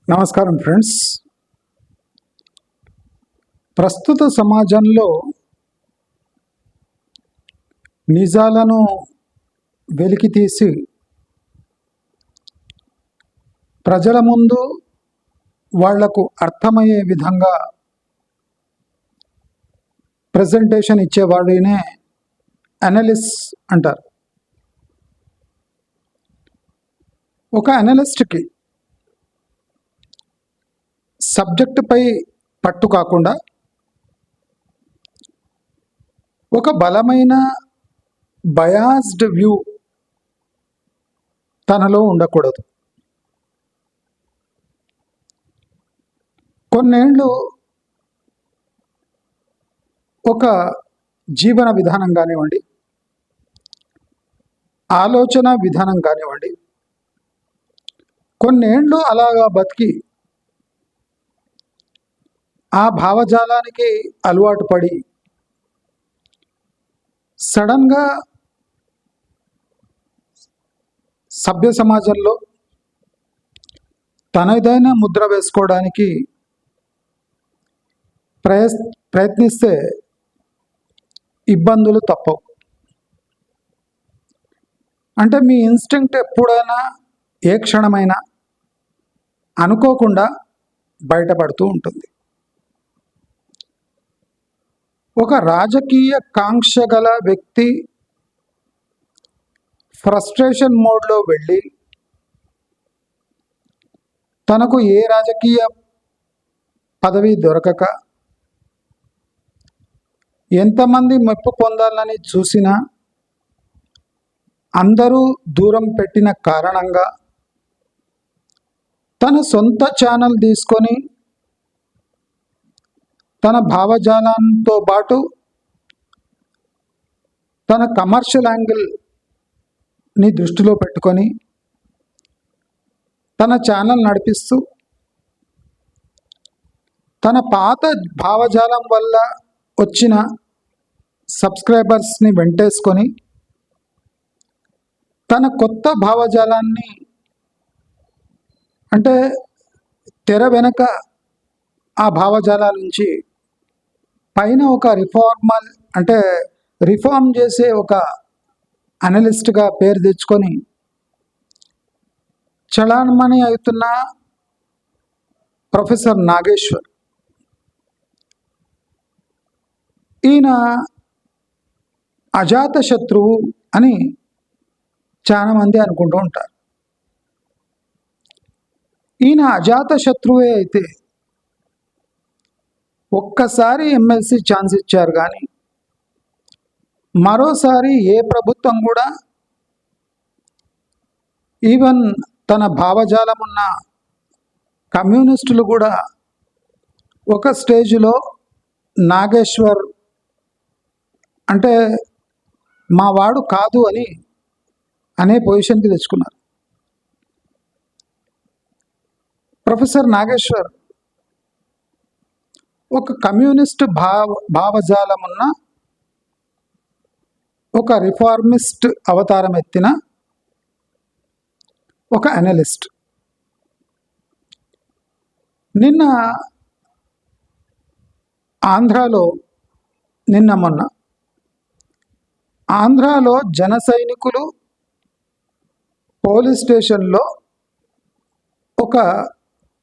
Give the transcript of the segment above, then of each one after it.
నమస్కారం ఫ్రెండ్స్. ప్రస్తుత సమాజంలో నిజాలను వెలికితీసి ప్రజల ముందు వాళ్లకు అర్థమయ్యే విధంగా ప్రెజెంటేషన్ ఇచ్చేవాడినే అనలిస్ట్ అంటారు. ఒక అనలిస్ట్కి సబ్జెక్టుపై పట్టు కాకుండా ఒక బలమైన బయాస్డ్ వ్యూ తనలో ఉండకూడదు. కొన్నేళ్ళు ఒక జీవన విధానం కానివ్వండి, ఆలోచన విధానం కానివ్వండి, కొన్నేళ్ళు అలాగా బతికి ఆ భావజాలానికి అలవాటు పడి సడన్గా సభ్య సమాజంలో తనదైన ముద్ర వేసుకోవడానికి ప్రయత్నిస్తే ఇబ్బందులు తప్పవు. అంటే మీ ఇన్స్టింక్ట్ ఎప్పుడైనా ఏ క్షణమైనా అనుకోకుండా బయటపడుతూ ఉంటుంది. ఒక రాజకీయ కాంక్ష గల వ్యక్తి ఫ్రస్ట్రేషన్ మోడ్లో వెళ్ళి తనకు ఏ రాజకీయ పదవి దొరకక ఎంతమంది మెప్పు పొందాలని చూసినా అందరూ దూరం పెట్టిన కారణంగా తన సొంత ఛానల్ తీసుకొని తన భావజాలంతో పాటు తన కమర్షియల్ యాంగిల్ని దృష్టిలో పెట్టుకొని తన ఛానల్ నడిపిస్తూ తన పాత భావజాలం వల్ల వచ్చిన సబ్స్క్రైబర్స్ని వెంటేసుకొని తన కొత్త భావజాలాన్ని, అంటే తెర వెనక ఆ భావజాలాల నుంచి పైన ఒక రిఫార్మ్ చేసే ఒక అనలిస్ట్గా పేరు తెచ్చుకొని చలామణి అవుతున్న ప్రొఫెసర్ నాగేశ్వర్, ఈయన అజాత శత్రువు అని చాలామంది అనుకుంటూ ఉంటారు. ఈయన అజాత శత్రువే అయితే ఒక్కసారి ఎమ్మెల్సీ ఛాన్స్ ఇచ్చారు, కానీ మరోసారి ఏ ప్రభుత్వం కూడా ఈవెన్ తన భావజాలం ఉన్న కమ్యూనిస్టులు కూడా ఒక స్టేజ్లో నాగేశ్వర్ అంటే మా వాడు కాదు అనే పొజిషన్కి తెచ్చుకున్నారు. ప్రొఫెసర్ నాగేశ్వర్ ఒక కమ్యూనిస్ట్ భావజాలం ఉన్న ఒక రిఫార్మిస్ట్ అవతారం ఎత్తిన ఒక అనలిస్ట్. నిన్న మొన్న ఆంధ్రాలో జన సైనికులు పోలీస్ స్టేషన్లో ఒక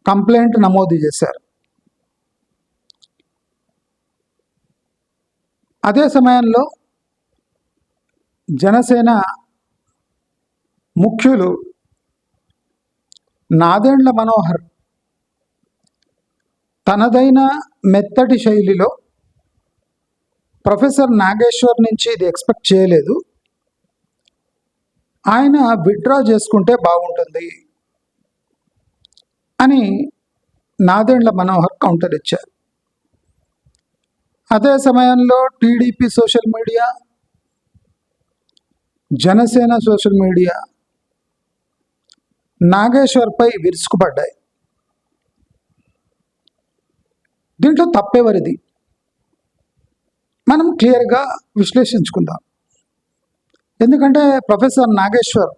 కంప్లైంట్ నమోదు చేశారు. అదే సమయంలో జనసేన ముఖ్యులు నాదెండ్ల మనోహర్ తనదైన మెత్తటి శైలిలో ప్రొఫెసర్ నాగేశ్వర్ నుంచి ఇది ఎక్స్పెక్ట్ చేయలేదు, ఆయన విత్డ్రా చేసుకుంటే బాగుంటుంది అని నాదెండ్ల మనోహర్ కౌంటర్ ఇచ్చారు. అదే సమయంలో TDP social media, Janasena social media నాగేశ్వర్పై విరుచుకుపడ్డాయి. దీంట్లో తప్పెవరిది మనం క్లియర్గా విశ్లేషించుకుందాం. ఎందుకంటే ప్రొఫెసర్ నాగేశ్వర్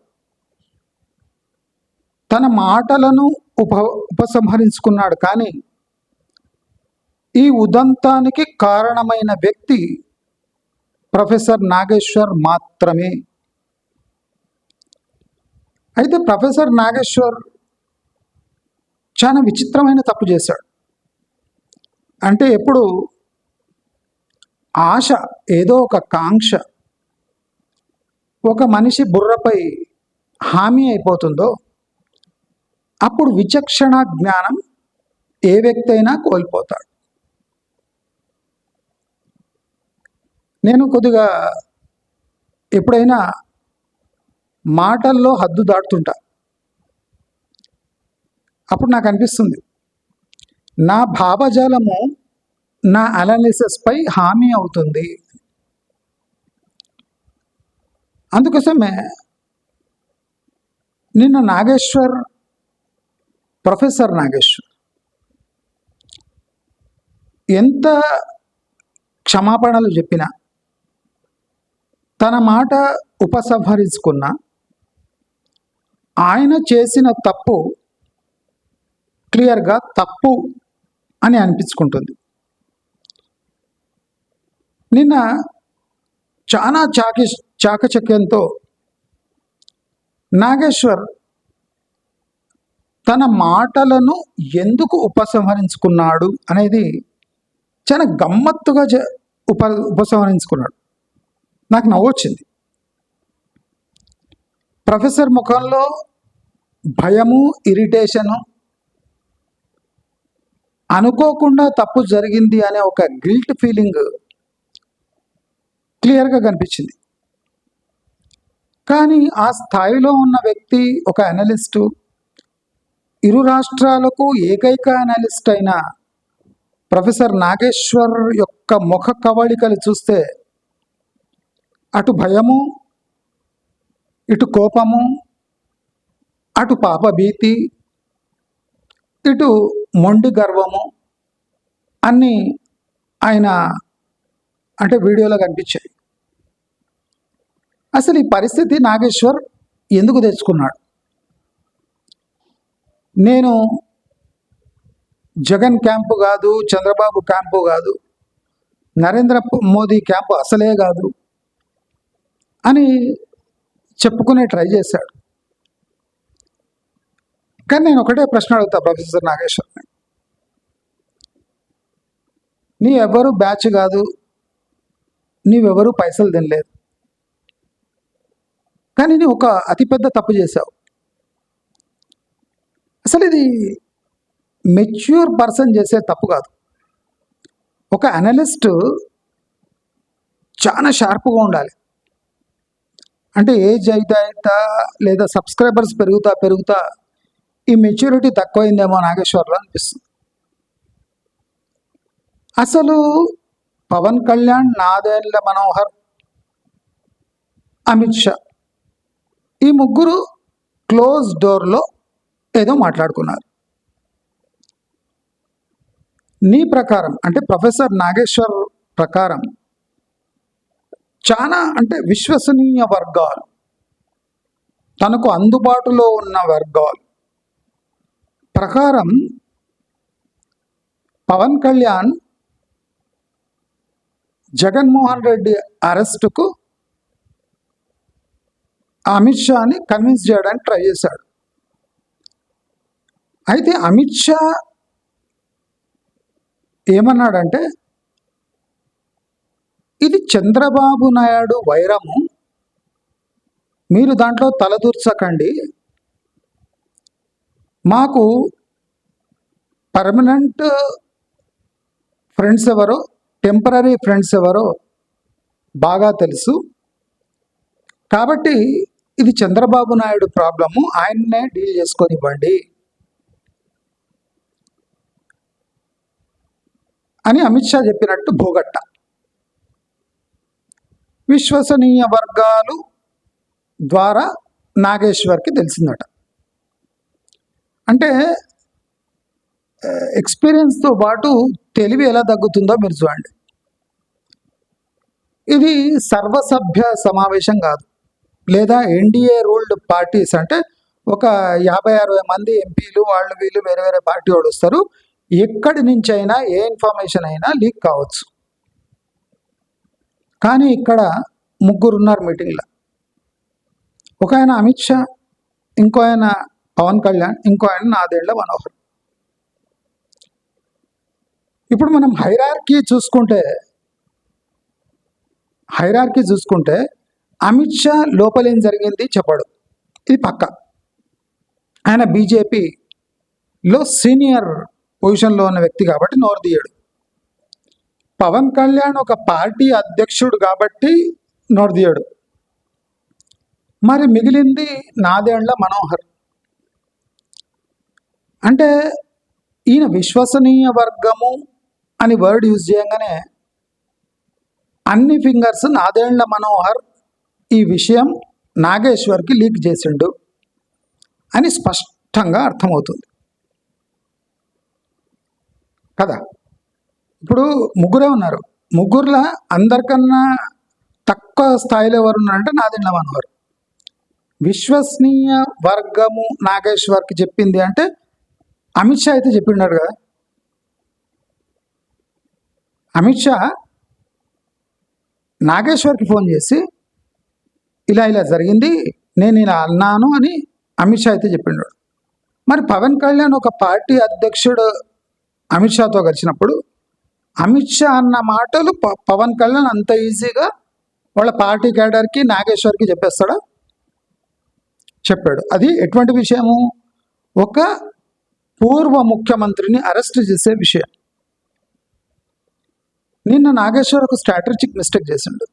తన మాటలను ఉపసంహరించుకున్నాడు. కానీ ఈ ఉదంతానికి కారణమైన వ్యక్తి ప్రొఫెసర్ నాగేశ్వర్ మాత్రమే. అయితే ప్రొఫెసర్ నాగేశ్వర్ చాలా విచిత్రమైన తప్పు చేశాడు. అంటే ఎప్పుడు ఆశ, ఏదో ఒక కాంక్ష ఒక మనిషి బుర్రపై హామీ అయిపోతుందో అప్పుడు విచక్షణ జ్ఞానం ఏ వ్యక్తి అయినా కోల్పోతాడు. నేను కొద్దిగా ఎప్పుడైనా మాటల్లో హద్దు దాటుతుంటా. అప్పుడు నాకు అనిపిస్తుంది, నా భావజాలము నా అనాలిసిస్పై హామీ అవుతుంది. అందుకోసమే నిన్న ప్రొఫెసర్ నాగేశ్వర్ ఎంత క్షమాపణలు చెప్పినా, తన మాట ఉపసంహరించుకున్నా, ఆయన చేసిన తప్పు క్లియర్గా తప్పు అని అనిపించుకుంటుంది. నిన్న చాలా చాకచక్యంతో నాగేశ్వర్ తన మాటలను ఎందుకు ఉపసంహరించుకున్నాడు అనేది చాలా గమ్మత్తుగా ఉపసంహరించుకున్నాడు. నాకు నవ్వొచ్చింది. ప్రొఫెసర్ ముఖంలో భయము, ఇరిటేషను, అనుకోకుండా తప్పు జరిగింది అనే ఒక గిల్ట్ ఫీలింగ్ క్లియర్గా కనిపించింది. కానీ ఆ స్థాయిలో ఉన్న వ్యక్తి, ఒక అనలిస్టు, ఇరు రాష్ట్రాలకు ఏకైక అనలిస్ట్ అయిన ప్రొఫెసర్ నాగేశ్వర్ యొక్క ముఖ కవళికలు చూస్తే అటు భయము, ఇటు కోపము, అటు పాపభీతి, ఇటు మొండి గర్వము అన్నీ ఆయన అంటే వీడియోలో కనిపించాయి. అసలు ఈ పరిస్థితి నాగేశ్వర్ ఎందుకు తెచ్చుకున్నాడు? నేను జగన్ క్యాంపు కాదు, చంద్రబాబు క్యాంపు కాదు, నరేంద్ర మోదీ క్యాంపు అసలే కాదు అని చెప్పుకునే ట్రై చేశాడు. కానీ నేను ఒకటే ప్రశ్న అడుగుతా ప్రొఫెసర్ నాగేశ్వర్ని, నీ ఎవరు బ్యాచ్ కాదు, నీవెవరు పైసలు తినలేదు, కానీ నీ ఒక అతిపెద్ద తప్పు చేశావు. అసలు ఇది మెచ్యూర్ పర్సన్ చేసే తప్పు కాదు. ఒక అనలిస్ట్ చాలా షార్ప్గా ఉండాలి. అంటే ఏజ్ అయితే లేదా సబ్స్క్రైబర్స్ పెరుగుతా ఈ మెచ్యూరిటీ తక్కువైందేమో నాగేశ్వర్లో అనిపిస్తుంది. అసలు పవన్ కళ్యాణ్, నాదెండ్ల మనోహర్, అమిత్ షా ఈ ముగ్గురు క్లోజ్ డోర్లో ఏదో మాట్లాడుకున్నారు. నీ ప్రకారం అంటే ప్రొఫెసర్ నాగేశ్వర్ ప్రకారం చాలా అంటే విశ్వసనీయ వర్గాలు, తనకు అందుబాటులో ఉన్న వర్గాలు ప్రకారం పవన్ కళ్యాణ్ జగన్మోహన్ రెడ్డి అరెస్టుకు అమిత్ షాని కన్విన్స్ చేయడానికి ట్రై చేశాడు. అయితే అమిత్ షా ఏమన్నాడంటే, ఇది చంద్రబాబు నాయుడు వైరము, మీరు దాంట్లో తలదూర్చకండి, మాకు పర్మనెంట్ ఫ్రెండ్స్ ఎవరో, టెంపరీ ఫ్రెండ్స్ ఎవరో బాగా తెలుసు, కాబట్టి ఇది చంద్రబాబు నాయుడు ప్రాబ్లము, ఆయన్నే డీల్ చేసుకొనివ్వండి అని అమిత్ షా చెప్పినట్టు భోగట్ట. విశ్వసనీయ వర్గాలు ద్వారా నాగేశ్వర్కి తెలిసిందట. అంటే ఎక్స్పీరియన్స్తో పాటు తెలివి ఎలా తగ్గుతుందో మీరు చూడండి. ఇది సర్వసభ్య సమావేశం కాదు, లేదా ఎన్డీఏ రూల్డ్ పార్టీస్ అంటే ఒక 50-60 మంది ఎంపీలు వాళ్ళు వీళ్ళు వేరే వేరే పార్టీ వాళ్ళు వస్తారు. ఎక్కడి నుంచి అయినా ఏ ఇన్ఫర్మేషన్ అయినా లీక్ కావచ్చు. కానీ ఇక్కడ ముగ్గురు ఉన్నారు మీటింగ్లో. ఒక ఆయన అమిత్ షా, ఇంకో ఆయన పవన్ కళ్యాణ్, ఇంకో ఆయన నాదెండ్ల మనోహర్. ఇప్పుడు మనం హైరార్కీ చూసుకుంటే అమిత్ షా లోపలేం జరిగింది చెప్పాడు, ఇది పక్క. ఆయన బీజేపీలో సీనియర్ పొజిషన్లో ఉన్న వ్యక్తి కాబట్టి నోరు తీయడు. పవన్ కళ్యాణ్ ఒక పార్టీ అధ్యక్షుడు కాబట్టి నోరు తీయడు. మరి మిగిలింది నాదెండ్ల మనోహర్. అంటే ఈయన విశ్వసనీయ వర్గము అని వర్డ్ యూజ్ చేయగానే అన్ని ఫింగర్స్ నాదెండ్ల మనోహర్ ఈ విషయం నాగేశ్వర్కి లీక్ చేసిండు అని స్పష్టంగా అర్థమవుతుంది కదా. ఇప్పుడు ముగ్గురే ఉన్నారు. ముగ్గురులో అందరికన్నా తక్కువ స్థాయిలో ఎవరు ఉన్నారంటే నాదెండ్ల మనోహర్. విశ్వసనీయ వర్గము నాగేశ్వర్కి చెప్పింది అంటే అమిత్ షా అయితే చెప్పిన్నారు కదా. అమిత్ షా నాగేశ్వర్కి ఫోన్ చేసి ఇలా జరిగింది, నేను ఇలా అన్నాను అని అమిత్ షా అయితే చెప్పినాడు. మరి పవన్ కళ్యాణ్ ఒక పార్టీ అధ్యక్షుడు అమిత్ షాతో కలిసినప్పుడు అమిత్ షా అన్న మాటలు పవన్ కళ్యాణ్ అంత ఈజీగా వాళ్ళ పార్టీ క్యాడర్కి నాగేశ్వర్కి చెప్పేస్తాడా? చెప్పాడు. అది ఎటువంటి విషయము? ఒక పూర్వ ముఖ్యమంత్రిని అరెస్ట్ చేసే విషయం. నిన్న నాగేశ్వర్ ఒక స్ట్రాటజిక్ మిస్టేక్ చేసిండు.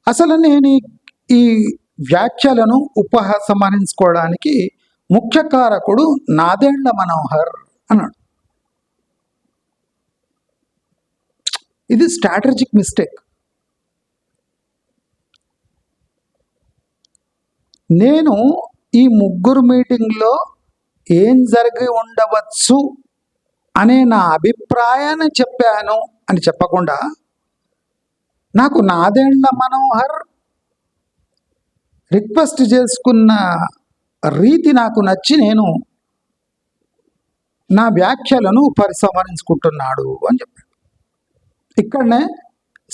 అసలు నేను ఈ వ్యాఖ్యలను ఉపసంహరించుకోవడానికి ముఖ్య కారకుడు నాదెండ్ల మనోహర్ అన్నాడు. ఇది స్ట్రాటజిక్ మిస్టేక్. నేను ఈ ముగ్గురు మీటింగ్లో ఏం జరిగి ఉండవచ్చు అనే నా అభిప్రాయాన్ని చెప్పాను అని చెప్పకుండా నాకు నాదెండ్ల మనోహర్ రిక్వెస్ట్ చేసుకున్న రీతి నాకు నచ్చి నేను నా వ్యాఖ్యలను పరిసంహరించుకుంటున్నాడు అని చెప్పాడు. ఇక్కడనే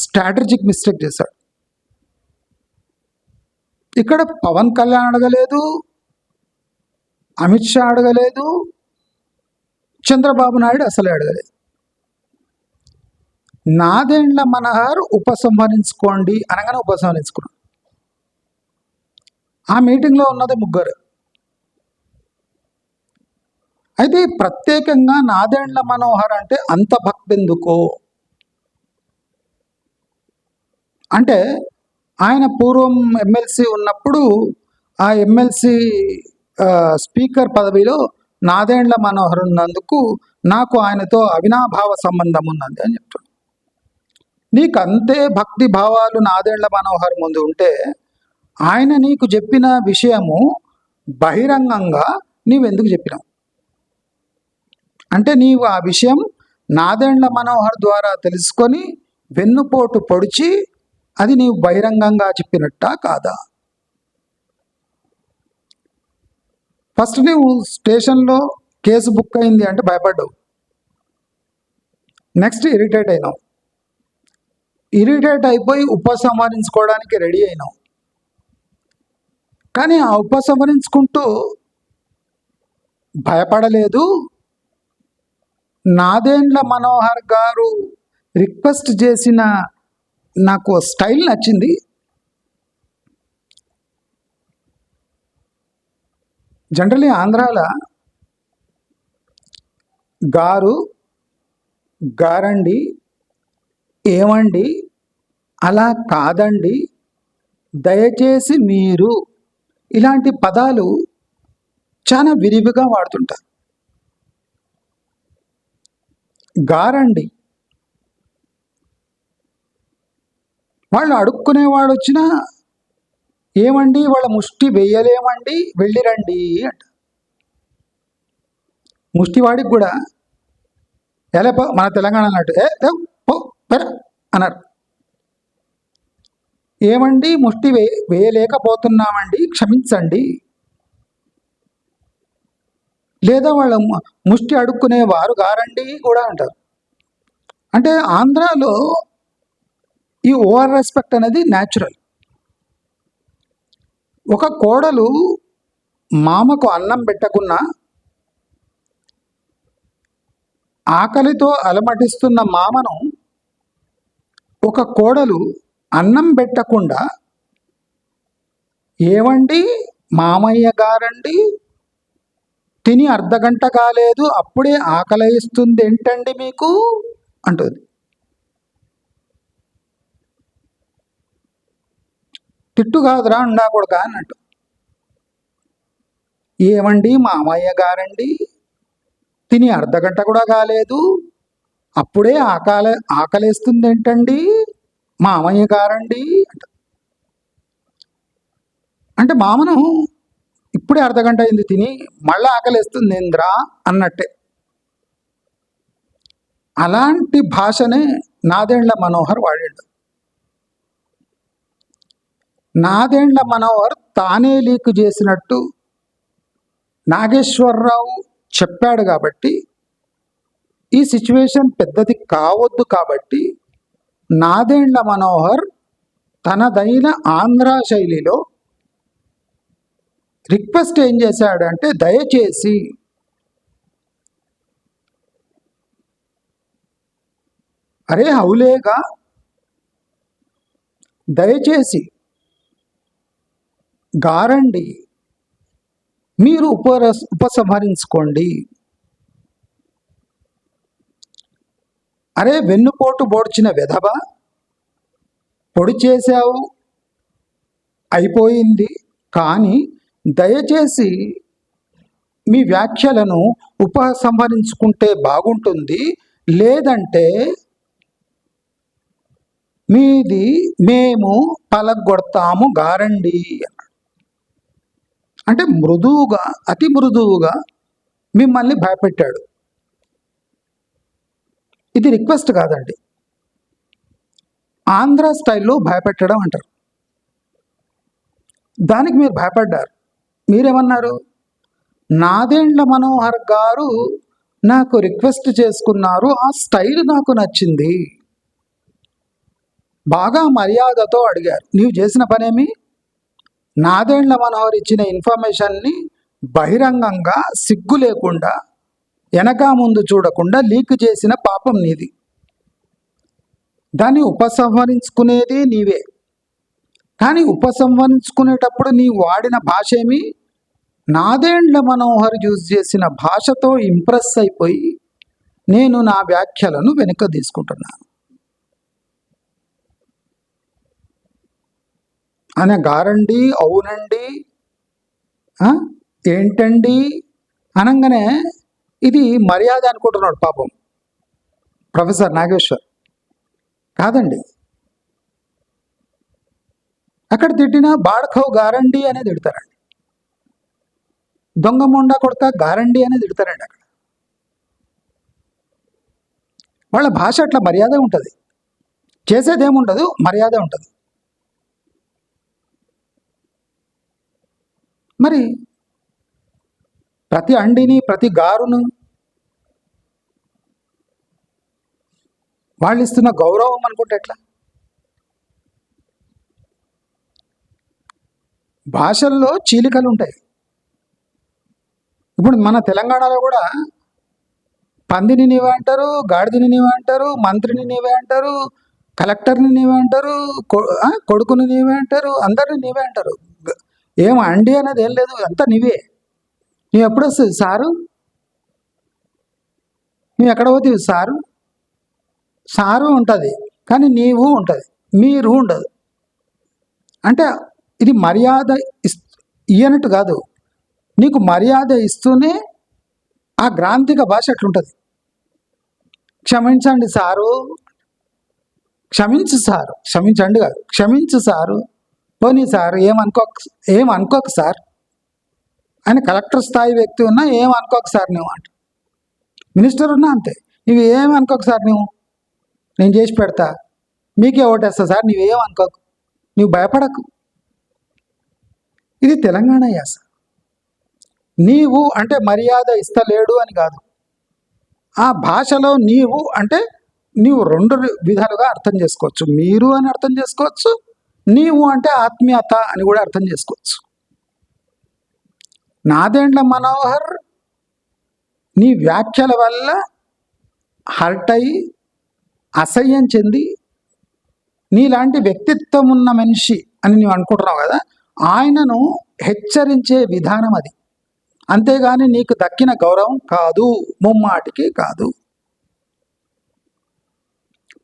స్ట్రాటజిక్ మిస్టేక్ చేశాడు. ఇక్కడ పవన్ కళ్యాణ్ అడగలేదు, అమిత్ షా అడగలేదు, చంద్రబాబు నాయుడు అసలే అడగలేదు. నాదెండ్ల మనోహర్ ఉపసంహరించుకోండి అనగానే ఉపసంహరించుకున్నాడు. ఆ మీటింగ్లో ఉన్నది ముగ్గురు. అయితే ప్రత్యేకంగా నాదెండ్ల మనోహర్ అంటే అంత భక్తి ఎందుకో అంటే ఆయన పూర్వం ఎమ్మెల్సీ ఉన్నప్పుడు ఆ ఎమ్మెల్సీ స్పీకర్ పదవిలో నాదెండ్ల మనోహర్ ఉన్నందుకు నాకు ఆయనతో అవినాభావ సంబంధం ఉన్నది అని చెప్తాడు. నీకు అంతే భక్తి భావాలు నాదెండ్ల మనోహర్ ముందు ఉంటే ఆయన నీకు చెప్పిన విషయము బహిరంగంగా నీవెందుకు చెప్పినావు? అంటే నీవు ఆ విషయం నాదెండ్ల మనోహర్ ద్వారా తెలుసుకొని వెన్నుపోటు పొడిచి అది నీవు బహిరంగంగా చెప్పినట్టా కాదా? ఫస్ట్ నీవు స్టేషన్లో కేసు బుక్ అయింది అంటే భయపడ్డావు. నెక్స్ట్ ఇరిటేట్ అయినావు. ఇరిటేట్ అయిపోయి ఉపసంహరించుకోవడానికి రెడీ అయినావు. కానీ ఆ ఉపసంహరించుకుంటూ భయపడలేదు. నాదెండ్ల మనోహర్ గారు రిక్వెస్ట్ చేసిన నాకు స్టైల్ నచ్చింది. జనరలీ ఆంధ్రాలో గారు, గారండి, ఏమండి, అలా కాదండి, దయచేసి మీరు ఇలాంటి పదాలు చాలా విరివిగా వాడుతుంటారు. గారండి వాళ్ళు అడుక్కునేవాడు వచ్చినా ఏమండి వాళ్ళ ముష్టి వేయలేమండి, వెళ్ళిరండి అంట. ముష్టివాడికి కూడా మన తెలంగాణ అన్నట్టు పో పెర అన్నారు. ఏమండి ముష్టి వేయలేకపోతున్నామండి, క్షమించండి. లేదా వాళ్ళ ముష్టి అడుక్కునే వారు గారండి కూడా అంటారు. అంటే ఆంధ్రాలో ఈ ఓవర్ రెస్పెక్ట్ అనేది న్యాచురల్. ఒక కోడలు మామకు అన్నం పెట్టకున్నా ఆకలితో అలమటిస్తున్న మామను ఒక కోడలు అన్నం పెట్టకుండా, ఏవండి మామయ్య గారండి, తిని అర్ధగంట కాలేదు అప్పుడే ఆకలిస్తుంది ఏంటండి మీకు అంటుంది. తిట్టు కాదురా ఉండకూడదా అన్నట్టు. ఏమండి మామయ్య గారండి, తిని అర్ధగంట కూడా కాలేదు అప్పుడే ఆకలేస్తుంది ఏంటండి మామయ్య గారండి అంట. అంటే మామను ఇప్పుడే అర్ధగంట అయింది తిని మళ్ళీ ఆకలేస్తుంది ఏంద్రా అన్నట్టే. అలాంటి భాషనే నాదెండ్ల మనోహర్ వాడాడు. నాదెండ్ల మనోహర్ తానే లీక్ చేసినట్టు నాగేశ్వరరావు చెప్పాడు కాబట్టి ఈ సిచ్యువేషన్ పెద్దది కావద్దు కాబట్టి నాదెండ్ల మనోహర్ తనదైన ఆంధ్ర శైలిలో రిక్వెస్ట్ ఏం చేశాడంటే, దయచేసి అరే హౌలేగా, దయచేసి గారండి మీరు ఉపసంహరించుకోండి. అరే వెన్నుపోటు బోడ్చిన వెధవ, పొడి చేశావు అయిపోయింది, కానీ దయచేసి మీ వ్యాఖ్యలను ఉపసంహరించుకుంటే బాగుంటుంది, లేదంటే మీది మేము పలగొడతాము గారండి. అంటే మృదువుగా, అతి మృదువుగా మిమ్మల్ని భయపెట్టాడు. ఇది రిక్వెస్ట్ కాదండి, ఆంధ్ర స్టైల్లో భయపెట్టడం అంటారు. దానికి మీరు భయపడ్డారు. మీరేమన్నారు, నాదెండ్ల మనోహర్ గారు నాకు రిక్వెస్ట్ చేసుకున్నారు, ఆ స్టైల్ నాకు నచ్చింది, బాగా మర్యాదతో అడిగారు. నీవు చేసిన పనేమి, నాదెండ్ల మనోహర్ ఇచ్చిన ఇన్ఫర్మేషన్ని బహిరంగంగా సిగ్గు లేకుండా వెనక ముందు చూడకుండా లీక్ చేసిన పాపం నీది. దాన్ని ఉపసంహరించుకునేది నీవే. కానీ ఉపసంహరించుకునేటప్పుడు నీవు వాడిన భాష ఏమి, నాదెండ్ల మనోహర్ యూజ్ చేసిన భాషతో ఇంప్రెస్ అయిపోయి నేను నా వ్యాఖ్యలను వెనుక తీసుకుంటున్నాను అనే గారండి, అవునండి, ఏంటండి అనగానే ఇది మర్యాద అనుకుంటున్నాడు పాపం ప్రొఫెసర్ నాగేశ్వర్. కాదండి, అక్కడ తిట్టిన బాడఖవ్ గారండి అనేది తిడతారండి, దొంగ మొండా కొడక గారండి అనేది తిడతారండి. అక్కడ వాళ్ళ భాష అట్లా మర్యాద ఉంటుంది, చేసేదేముండదు, మర్యాద ఉంటుంది. మరి ప్రతి అండిని, ప్రతి గారును వాళ్ళు ఇస్తున్న గౌరవం అనుకుంటే ఎట్లా? భాషల్లో చీలికలు ఉంటాయి. ఇప్పుడు మన తెలంగాణలో కూడా పందిని నీవే అంటారు, గాడిదని నీవే అంటారు, మంత్రిని నీవే అంటారు, కలెక్టర్ని నీవే అంటారు, కొడుకుని నీవే అంటారు, అందరిని నీవే అంటారు. ఏం అండి అనేది ఏం లేదు, అంతా నీవే. నువ్వు ఎప్పుడు వస్తుంది సారు, నువ్వు ఎక్కడ పోతావు సారు, సారు ఉంటుంది కానీ నీవు ఉంటుంది, మీరు ఉండదు. అంటే ఇది మర్యాద ఇయ్యనట్టు కాదు, నీకు మర్యాద ఇస్తూనే ఆ గ్రాంథిక భాష అట్లుంటుంది. క్షమించండి సారు, క్షమించు సారు, క్షమించండి కాదు, క్షమించు సారు, పోనీ సార్ ఏమనుకోక సార్, ఆయన కలెక్టర్ స్థాయి వ్యక్తి ఉన్నా ఏమనుకోక సార్ నువ్వు అంట, మినిస్టర్ ఉన్నా అంతే, ఇవి ఏమనుకోక సార్ నువ్వు, నేను చేసి పెడతా, మీకే ఓటేస్తా సార్, నువ్వేమనుకోకు, నువ్వు భయపడకు. ఇది తెలంగాణ యాస. నీవు అంటే మర్యాద ఇస్తలేడు అని కాదు. ఆ భాషలో నీవు అంటే నీవు రెండు విధాలుగా అర్థం చేసుకోవచ్చు. మీరు అని అర్థం చేసుకోవచ్చు, నీవు అంటే ఆత్మీయత అని కూడా అర్థం చేసుకోవచ్చు. నాదెండ్ల మనోహర్ నీ వ్యాఖ్యల వల్ల హర్ట్ అయ్యి అసహ్యం చెంది నీలాంటి వ్యక్తిత్వం ఉన్న మనిషి అని నువ్వు అనుకుంటున్నావు కదా, ఆయనను హెచ్చరించే విధానం అది. అంతేగాని నీకు దక్కిన గౌరవం కాదు, ముమ్మాటికి కాదు.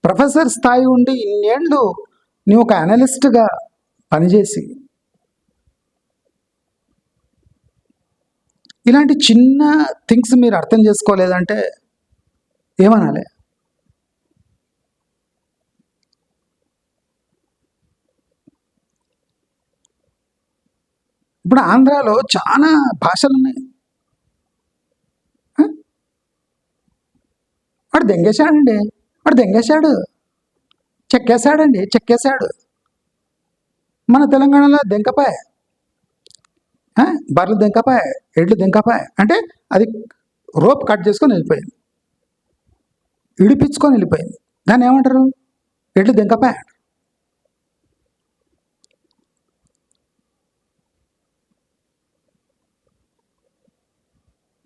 ప్రొఫెసర్ స్థాయి ఉండి ఇన్నేళ్ళు నువ్వు ఒక అనలిస్ట్గా పనిచేసి ఇలాంటి చిన్న థింగ్స్ మీరు అర్థం చేసుకోలేదంటే ఏమనాలి? ఇప్పుడు ఆంధ్రాలో చాలా భాషలు ఉన్నాయి. వాడు దెంగేశాడండి, వాడు దెంగేశాడు, చెక్కేశాడండి, చెక్కేశాడు. మన తెలంగాణలో దెంకపాయ, బర్రెలు దెంకపాయ, ఎడ్లు దెంకపాయ అంటే అది రోప్ కట్ చేసుకొని వెళ్ళిపోయింది, ఇడిపించుకొని వెళ్ళిపోయింది. దాన్ని ఏమంటారు? ఎడ్లు దెంకపాయ.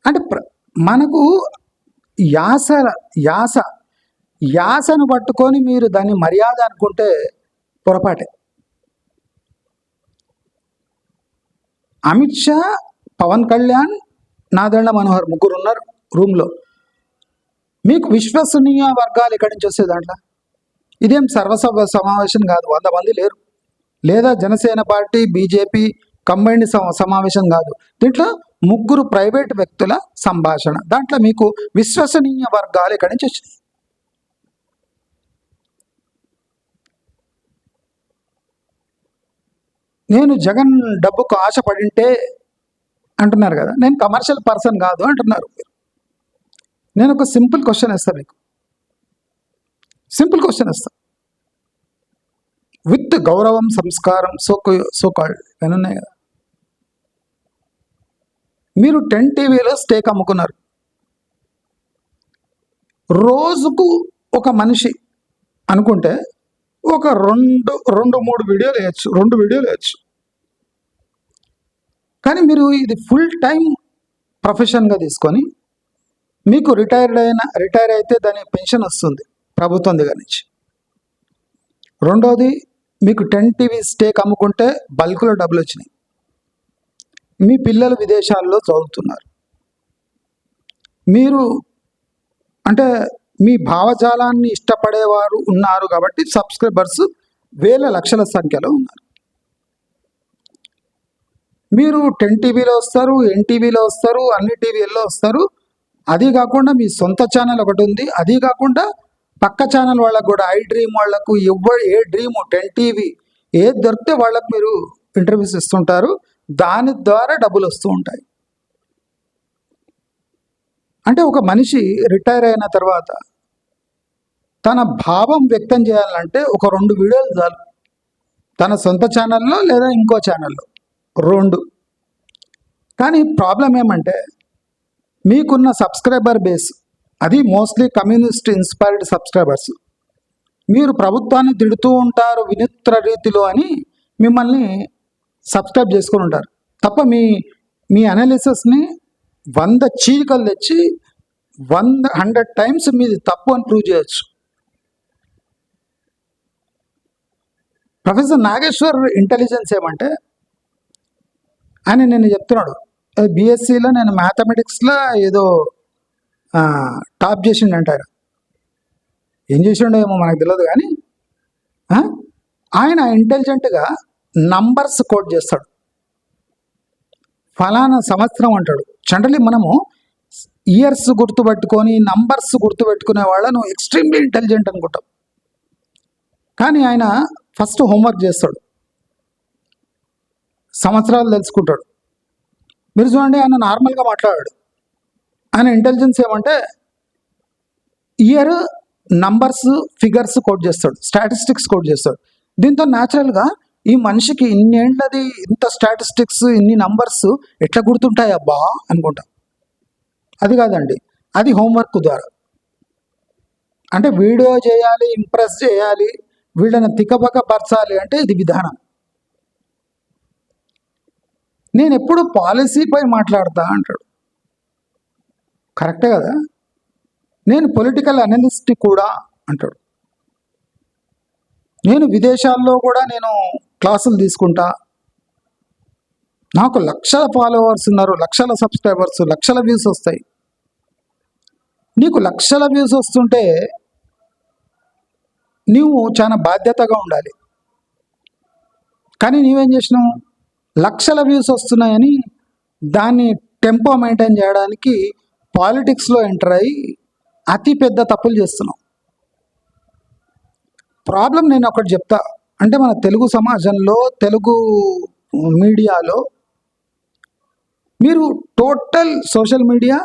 అంటే మనకు యాసను పట్టుకొని మీరు దాన్ని మర్యాద అనుకుంటే పొరపాటే. అమిత్ షా, పవన్ కళ్యాణ్, నాదెండ్ల మనోహర్ ముగ్గురు ఉన్నారు రూమ్లో. మీకు విశ్వసనీయ వర్గాలు ఎక్కడి నుంచి వస్తాయి దాంట్లో? ఇదేం సర్వసభ సమావేశం కాదు, 100 మంది లేరు. లేదా జనసేన పార్టీ, బీజేపీ కంబైన్డ్ సమావేశం కాదు. దీంట్లో ముగ్గురు ప్రైవేట్ వ్యక్తుల సంభాషణ. దాంట్లో మీకు విశ్వసనీయ వర్గాలు ఎక్కడి నుంచి వచ్చినాయి? నేను జగన్ డబ్బుకు ఆశపడింటే అంటున్నారు కదా, నేను కమర్షియల్ పర్సన్ కాదు అంటున్నారు. నేను ఒక సింపుల్ క్వశ్చన్ వేస్తాను మీకు, సింపుల్ క్వశ్చన్ వేస్తాను. విత్ గౌరవం, సంస్కారం, సోకాల్డ్ ఇవన్నీ ఉన్నాయి కదా. మీరు 10 టీవీలో స్టేక్ అమ్ముకున్నారు. రోజుకు ఒక మనిషి అనుకుంటే ఒక రెండు మూడు వీడియోలు వేయచ్చు, 2 వీడియోలు వేయచ్చు. కానీ మీరు ఇది ఫుల్ టైం ప్రొఫెషన్గా తీసుకొని మీకు రిటైర్ అయితే దాని పెన్షన్ వస్తుంది ప్రభుత్వం దగ్గర నుంచి. రెండోది, మీకు 10 టీవీ స్టేక్ అమ్ముకుంటే బల్క్లో డబ్బులు వచ్చినాయి. మీ పిల్లలు విదేశాల్లో చదువుతున్నారు. మీరు అంటే మీ భావజాలాన్ని ఇష్టపడేవారు ఉన్నారు కాబట్టి సబ్స్క్రైబర్స్ వేల లక్షల సంఖ్యలో ఉన్నారు. మీరు 10 టీవీలో వస్తారు, ఎన్టీవీలో వస్తారు, అన్ని టీవీల్లో వస్తారు. అది కాకుండా మీ సొంత ఛానల్ ఒకటి ఉంది. అది కాకుండా పక్క ఛానల్ వాళ్ళకు కూడా, ఐ డ్రీమ్ వాళ్లకు, ఏ డ్రీము, 10 టీవీ ఏది దొరికితే వాళ్ళకు మీరు ఇంటర్వ్యూస్ ఇస్తుంటారు. దాని ద్వారా డబ్బులు వస్తూ ఉంటాయి. అంటే ఒక మనిషి రిటైర్ అయిన తర్వాత తన భావం వ్యక్తం చేయాలంటే ఒక 2 వీడియోలు చాలు. తన సొంత ఛానల్లో లేదా ఇంకో ఛానల్లో 2. కానీ ప్రాబ్లం ఏమంటే మీకున్న సబ్స్క్రైబర్ బేస్ అది మోస్ట్లీ కమ్యూనిస్ట్ ఇన్స్పైర్డ్ సబ్స్క్రైబర్స్. మీరు ప్రభుత్వాన్ని తిడుతూ ఉంటారు వినూత్న రీతిలో అని మిమ్మల్ని సబ్స్క్రైబ్ చేసుకొని ఉంటారు తప్ప మీ అనాలిసిస్ని 100 చీలికలు తెచ్చి 100 టైమ్స్ మీది తప్పు అని ప్రూవ్ చేయొచ్చు. ప్రొఫెసర్ నాగేశ్వర్ ఇంటెలిజెన్స్ ఏమంటే, ఆయన నేను చెప్తున్నాడు, బీఎస్సీలో నేను మ్యాథమెటిక్స్లో ఏదో టాప్ చేసిండు అంటారు. ఏం చేసిండో ఏమో మనకు తెలియదు. కానీ ఆయన ఇంటెలిజెంట్గా నంబర్స్ కోట్ చేస్తాడు. ఫలానా సంవత్సరం అంటాడు. జనరలీ మనము ఇయర్స్ గుర్తుపెట్టుకొని నంబర్స్ గుర్తుపెట్టుకునే వాళ్ళను ఎక్స్ట్రీమ్లీ ఇంటెలిజెంట్ అనుకుంటాం. కానీ ఆయన ఫస్ట్ హోంవర్క్ చేస్తాడు, సంవత్సరాలు తెలుసుకుంటాడు. మీరు చూడండి, ఆయన నార్మల్గా మాట్లాడాడు. ఆయన ఇంటెలిజెన్స్ ఏమంటే ఇయర్ నంబర్స్, ఫిగర్స్ కోట్ చేస్తాడు, స్టాటిస్టిక్స్ కోట్ చేస్తాడు. దీంతో న్యాచురల్గా ఈ మనిషికి ఇన్నేండ్లది ఇంత స్టాటిస్టిక్స్ ఇన్ని నంబర్స్ ఎట్లా గుర్తుంటాయి అబ్బా అనుకుంటా. అది కాదండి, అది హోంవర్క్ ద్వారా. అంటే వీడియో చేయాలి, ఇంప్రెస్ చేయాలి, వీళ్ళని తికబక పరచాలి అంటే ఇది విధానం. నేను ఎప్పుడు పాలసీపై మాట్లాడతా అంటాడు. కరెక్టే కదా. నేను పొలిటికల్ అనలిస్ట్ కూడా అంటాడు. నేను విదేశాల్లో కూడా నేను క్లాసులు తీసుకుంటా, నాకు లక్షల ఫాలోవర్స్ ఉన్నారు, లక్షల సబ్స్క్రైబర్స్, లక్షల వ్యూస్ వస్తాయి. నీకు లక్షల వ్యూస్ వస్తుంటే నీవు చాలా బాధ్యతగా ఉండాలి. కానీ నీవేం చేసినావు, లక్షల వ్యూస్ వస్తున్నాయని దాన్ని టెంపో మెయింటైన్ చేయడానికి పాలిటిక్స్లో ఎంటర్ అయ్యి అతి పెద్ద తప్పులు చేస్తున్నావు. ప్రాబ్లం నేను ఒకటి చెప్తా, అంటే మన తెలుగు సమాజంలో, తెలుగు మీడియాలో మీరు టోటల్ సోషల్ మీడియా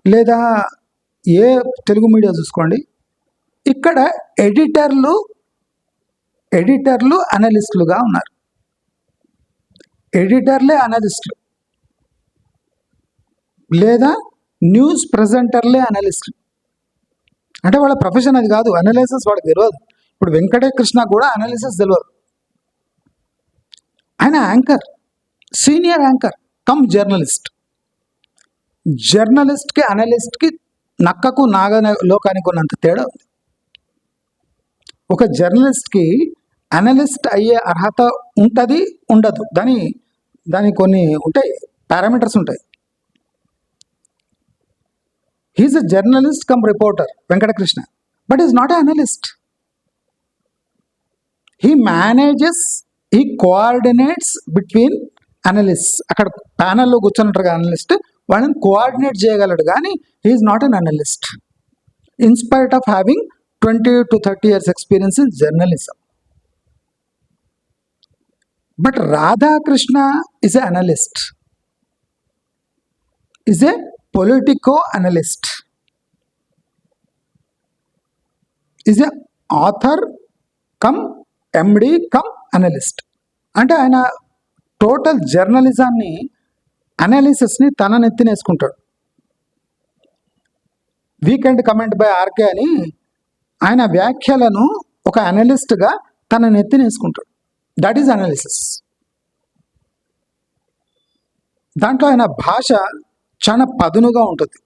లేదా ఏ తెలుగు మీడియా చూసుకోండి, ఇక్కడ ఎడిటర్లు అనలిస్టులుగా ఉన్నారు. ఎడిటర్లే అనలిస్టులు లేదా న్యూస్ ప్రజెంటర్లే అనలిస్టులు. అంటే వాళ్ళ ప్రొఫెషన్ అది కాదు, అనాలిసిస్ వాళ్ళకి తెలియదు. ఇప్పుడు వెంకటకృష్ణ కూడా అనాలిసిస్ తెలియదు. ఆయన anchor, senior anchor cum journalist. జర్నలిస్ట్కి అనలిస్ట్కి నక్కకు నాగలోకానికి ఉన్నంత తేడా ఉంది. ఒక జర్నలిస్ట్కి అనలిస్ట్ అయ్యే అర్హత ఉంటుంది, ఉండదు, దాని కొన్ని ఉంటాయి, పారామీటర్స్ ఉంటాయి. He's a journalist cum reporter Venkatakrishna, but is not a analyst. He manages, he coordinates between analyst. అక్కడ ప్యానల్లో కూర్చున్నట్టుగా అనలిస్ట్ వాళ్ళని కోఆర్డినేట్ చేయగలడు, కానీ he's not an analyst in spite of having 20 to 30 years experience in journalism. But Radhakrishna is an analyst, is a politico-analyst, is a author come MD come analyst. అంటే ఆయన total జర్నలిజాన్ని, అనాలిసిస్ని తన నెత్తినేసుకుంటాడు. Weekend comment by RK అని ఆయన వ్యాఖ్యలను ఒక అనలిస్ట్గా తన నెత్తినేసుకుంటాడు. That is analysis. దాంట్లో ఆయన భాష చాలా పదునుగా ఉంటుంది.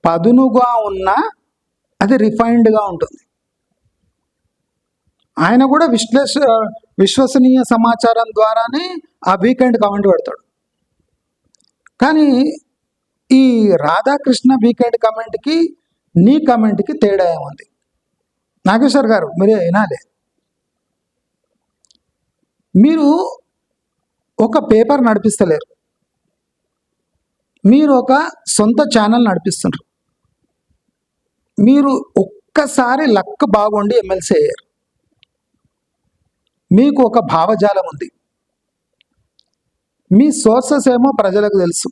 పదునుగా ఉన్నా అది రిఫైన్డ్గా ఉంటుంది. ఆయన కూడా విశ్వసనీయ సమాచారం ద్వారానే ఆ వీకెండ్ కామెంట్ పెడతాడు. కానీ ఈ రాధాకృష్ణ వీకెండ్ కామెంట్కి నీ కామెంట్కి తేడా ఏముంది? నాగేశ్వర్ గారు మీరే వినాలి. మీరు ఒక పేపర్ నడిపిస్తలేరు, మీరు ఒక సొంత ఛానల్ నడిపిస్తున్నారు. మీరు ఒక్కసారి లక్ బాగుండి ఎమ్మెల్సీ అయ్యారు. మీకు ఒక భావజాలం ఉంది, మీ సోర్సెస్ ఏమో ప్రజలకు తెలుసు.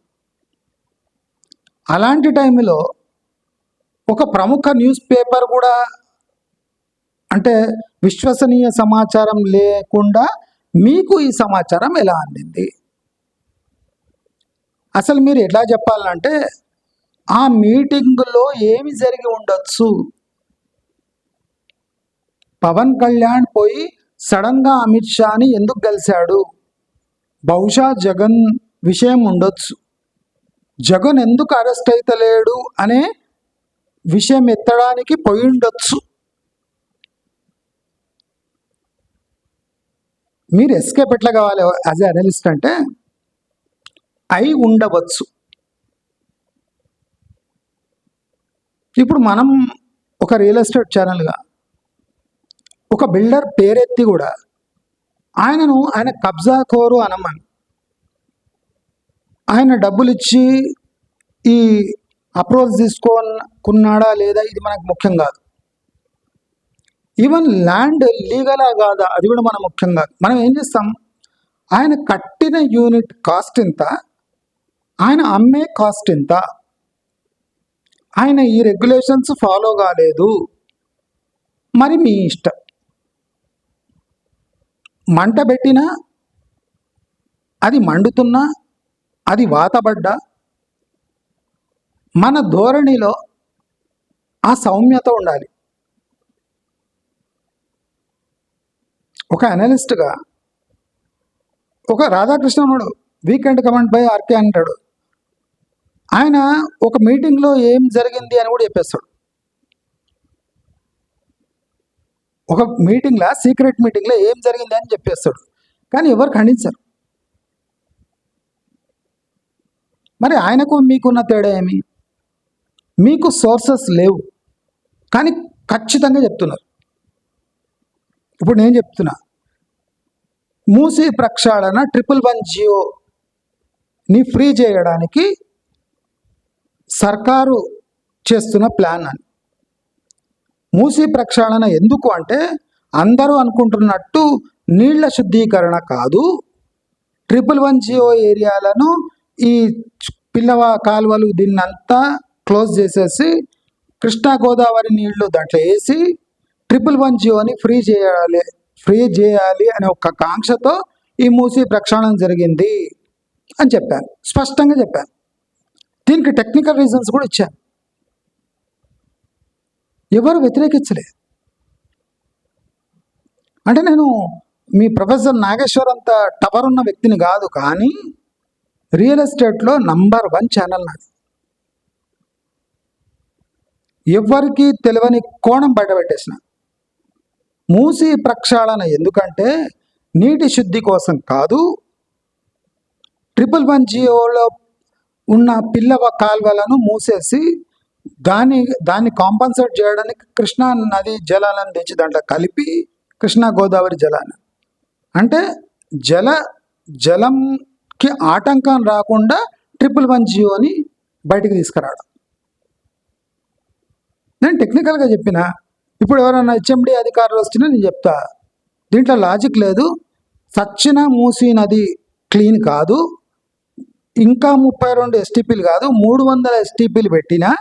అలాంటి టైంలో ఒక ప్రముఖ న్యూస్ పేపర్ కూడా, అంటే విశ్వసనీయ సమాచారం లేకుండా మీకు ఈ సమాచారం ఎలా అందింది? అసలు మీరు ఎట్లా చెప్పాలంటే ఆ మీటింగ్లో ఏమి జరిగి ఉండొచ్చు? పవన్ కళ్యాణ్ పోయి సడన్గా అమిత్ షాని ఎందుకు కలిశాడు? బహుశా జగన్ విషయం ఉండొచ్చు, జగన్ ఎందుకు అరెస్ట్ అవుతలేడు అనే విషయం ఎత్తడానికి పోయి ఉండొచ్చు. మీరు ఎస్కేప్ ఎట్లా కావాలి యాజ్ ఎ అనలిస్ట్ అంటే అయి ఉండవచ్చు. ఇప్పుడు మనం ఒక రియల్ ఎస్టేట్ ఛానల్గా ఒక బిల్డర్ పేరెత్తి కూడా ఆయన కబ్జా కోరు అనమని, ఆయన డబ్బులు ఇచ్చి ఈ అప్రోచ్ తీసుకున్నాడా లేదా ఇది మనకు ముఖ్యం కాదు. ఈవెన్ ల్యాండ్ లీగలా కాదా అది కూడా మనం ముఖ్యం కాదు. మనం ఏం చేస్తాం, ఆయన కట్టిన యూనిట్ కాస్ట్ ఎంత, ఆయన అమ్మే కాస్ట్ ఎంత, ఆయన ఈ రెగ్యులేషన్స్ ఫాలో కాలేదు, మరి మీ ఇష్టం. మంట పెట్టినా, అది మండుతున్నా, అది వాతబడ్డా, మన ధోరణిలో ఆ సౌమ్యత ఉండాలి. ఒక అనలిస్ట్గా ఒక రాధాకృష్ణనుడు వీకెండ్ కమెంట్ బై ఆర్కే అంటాడు. ఆయన ఒక మీటింగ్లో ఏం జరిగింది అని కూడా చెప్పేస్తాడు. ఒక మీటింగ్లో, సీక్రెట్ మీటింగ్లో ఏం జరిగింది అని చెప్పేస్తాడు. కానీ ఎవరు ఖండించరు. మరి ఆయనకు మీకున్న తేడా ఏమి? మీకు సోర్సెస్ లేవు, కానీ ఖచ్చితంగా చెప్తున్నారు. ఇప్పుడు నేను చెప్తున్నా, మూసీ ప్రక్షాళన 111 ఫ్రీ చేయడానికి సర్కారు చేస్తున్న ప్లాన్ అని. మూసీ ప్రక్షాళన ఎందుకు అంటే, అందరూ అనుకుంటున్నట్టు నీళ్ల శుద్ధీకరణ కాదు. 111 ఏరియాలను, ఈ పిల్లవ కాలువలు దీన్నంతా క్లోజ్ చేసేసి కృష్ణా గోదావరి నీళ్లు దాంట్లో వేసి 111 ఫ్రీ చేయాలి అనే ఒక కాంక్షతో ఈ మూసీ ప్రక్షాళన జరిగింది అని చెప్పాను, స్పష్టంగా చెప్పాను. దీనికి టెక్నికల్ రీజన్స్ కూడా ఇచ్చాను. ఎవరు వ్యతిరేకించలేదు. అంటే నేను మీ ప్రొఫెసర్ నాగేశ్వర్ అంత టవర్ ఉన్న వ్యక్తిని కాదు, కానీ రియల్ ఎస్టేట్లో నంబర్ 1 ఛానల్ నాది. ఎవరికి తెలియని కోణం బయటపెట్టేసిన. మూసీ ప్రక్షాళన ఎందుకంటే నీటి శుద్ధి కోసం కాదు, 111 ఉన్న పిల్లవ కాల్వలను మూసేసి దాన్ని కాంపన్సేట్ చేయడానికి కృష్ణా నది జలాలను తెచ్చి దాంట్లో కలిపి కృష్ణా గోదావరి జలాన్ని, అంటే జలంకి ఆటంకం రాకుండా 111 బయటికి తీసుకురావడం. నేను టెక్నికల్గా చెప్పిన. ఇప్పుడు ఎవరైనా హెచ్ఎండి అధికారులు వచ్చినా నేను చెప్తా, దీంట్లో లాజిక్ లేదు. సచ్చిన మూసీ నది క్లీన్ కాదు, ఇంకా 32 ఎస్టీపీలు కాదు, 300 ఎస్టీపీలు పెట్టినా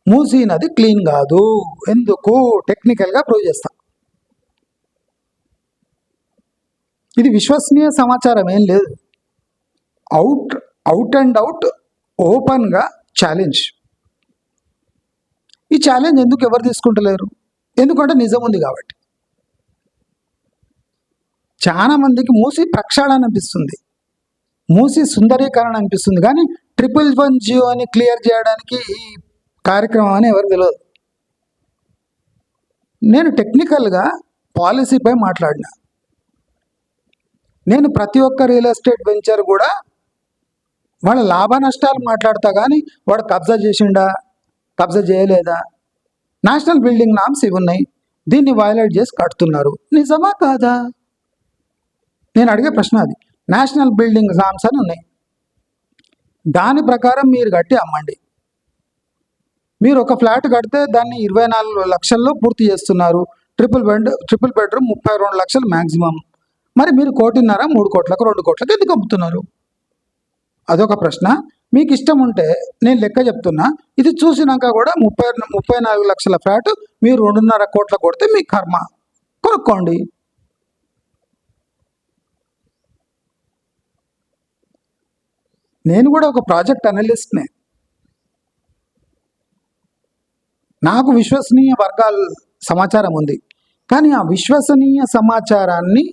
మూసీ నది క్లీన్ కాదు. ఎందుకు? టెక్నికల్గా ప్రూవ్ చేస్తా. ఇది విశ్వసనీయ సమాచారం ఏం లేదు. అవుట్ అండ్ అవుట్ ఓపెన్గా ఛాలెంజ్. ఈ ఛాలెంజ్ ఎందుకు ఎవరు తీసుకుంటలేరు? ఎందుకంటే నిజం ఉంది కాబట్టి. చాలా మందికి మూసీ ప్రక్షాళన అనిపిస్తుంది, మూసీ సుందరీకరణ అనిపిస్తుంది, కానీ 111 క్లియర్ చేయడానికి ఈ కార్యక్రమం అని ఎవరికి తెలియదు. నేను టెక్నికల్గా పాలసీపై మాట్లాడినా. నేను ప్రతి ఒక్క రియల్ ఎస్టేట్ వెంచర్ కూడా వాళ్ళ లాభ నష్టాలు మాట్లాడతా, కానీ వాడు కబ్జా చేసిండా, కబ్జా చేయలేదా, నేషనల్ బిల్డింగ్ నామ్స్ ఇవి ఉన్నాయి, దీన్ని వయలేట్ చేసి కడుతున్నారు, నిజమా కాదా? నేను అడిగే ప్రశ్న అది. నేషనల్ బిల్డింగ్ నామ్స్ అని ఉన్నాయి, దాని ప్రకారం మీరు కట్టి అమ్మండి. మీరు ఒక ఫ్లాట్ కడితే దాన్ని 24 లక్షల్లో పూర్తి చేస్తున్నారు. ట్రిపుల్ బెడ్రూమ్ 32 లక్షలు మ్యాక్సిమం. మరి మీరు 1.5 3 కోట్లకు 2 కోట్లకు ఎందుకు అమ్ముతున్నారు? అదొక ప్రశ్న. మీకు ఇష్టం ఉంటే నేను లెక్క చెప్తున్నా, ఇది చూసినాక కూడా 34 లక్షల ఫ్లాట్ మీరు 2.5 కోట్ల కొడితే మీ కర్మ, కొనుక్కోండి. నేను కూడా ఒక ప్రాజెక్ట్ అనలిస్ట్నే. నాకు విశ్వసనీయ వర్గాల సమాచారం ఉంది, కానీ ఆ విశ్వసనీయ సమాచారాన్ని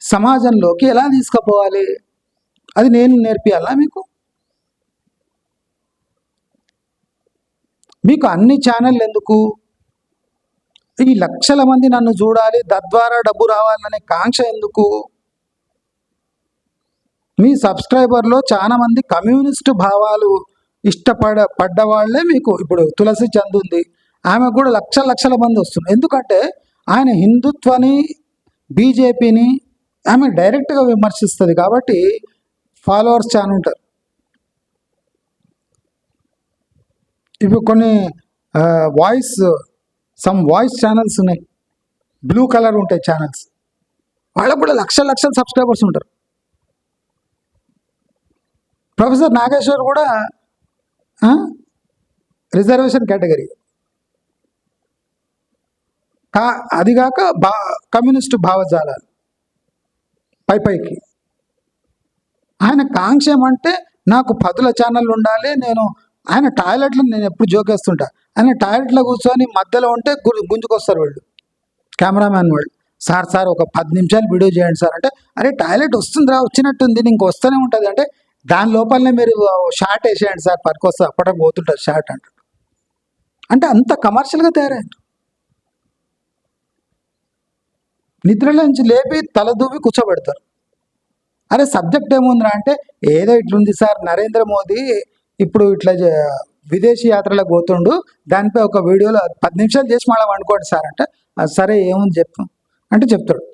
సమాజంలోకి ఎలా తీసుకుపోవాలి అది నేను నేర్పియాలా మీకు? మీకు అన్ని ఛానళ్ళు ఎందుకు? ఈ లక్షల మంది నన్ను చూడాలి, తద్వారా డబ్బు రావాలనే కాంక్ష ఎందుకు? మీ సబ్స్క్రైబర్లో చాలా మంది కమ్యూనిస్టు భావాలు పడ్డ వాళ్ళే మీకు. ఇప్పుడు తులసి చంద్ ఉంది, ఆమె కూడా లక్షల మంది వస్తున్నారు. ఎందుకంటే ఆయన హిందుత్వని, బీజేపీని ఆమె డైరెక్ట్గా విమర్శిస్తుంది కాబట్టి ఫాలోవర్స్ చాలా ఉంటారు. ఇప్పుడు కొన్ని వాయిస్ ఛానల్స్ ఉన్నాయి, బ్లూ కలర్ ఉంటాయి ఛానల్స్, వాళ్ళకు కూడా లక్షల సబ్స్క్రైబర్స్ ఉంటారు. ప్రొఫెసర్ నాగేశ్వర్ కూడా రిజర్వేషన్ కేటగిరీ, అదిగాక కమ్యూనిస్టు భావజాలాలు. పైకి ఆయన కాంక్ష ఏమంటే నాకు 10 ఛానళ్ళు ఉండాలి. ఆయన టాయిలెట్లో నేను ఎప్పుడు జోకేస్తుంటా. ఆయన టాయిలెట్లో కూర్చొని మధ్యలో ఉంటే గుంజుకొస్తారు వీళ్ళు, కెమెరామ్యాన్ వాళ్ళు. సార్ ఒక 10 నిమిషాలు వీడియో చేయండి సార్ అంటే, అరే టాయిలెట్ వస్తుందిరా, వచ్చినట్టుంది, ఇంక వస్తూనే ఉంటుంది అంటే, దాని లోపలనే మీరు షార్ట్ వేసేయండి సార్, పట్టుకొస్తా అప్పటికి పోతుంటారు షార్ట్ అంటే అంత కమర్షియల్గా తయారైంది. నిద్రలో నుంచి లేపి తలదూవి కూర్చోబెడతారు. అరే సబ్జెక్ట్ ఏముందిరా అంటే, ఏదో ఇట్లుంది సార్, నరేంద్ర మోదీ ఇప్పుడు ఇట్లా విదేశీ యాత్రలకు పోతుండు, దానిపై ఒక వీడియోలో 10 నిమిషాలు చేసి మళ్ళీ వండుకోండి సార్ అంటే, సరే ఏముంది చెప్పు అంటే చెప్తాడు.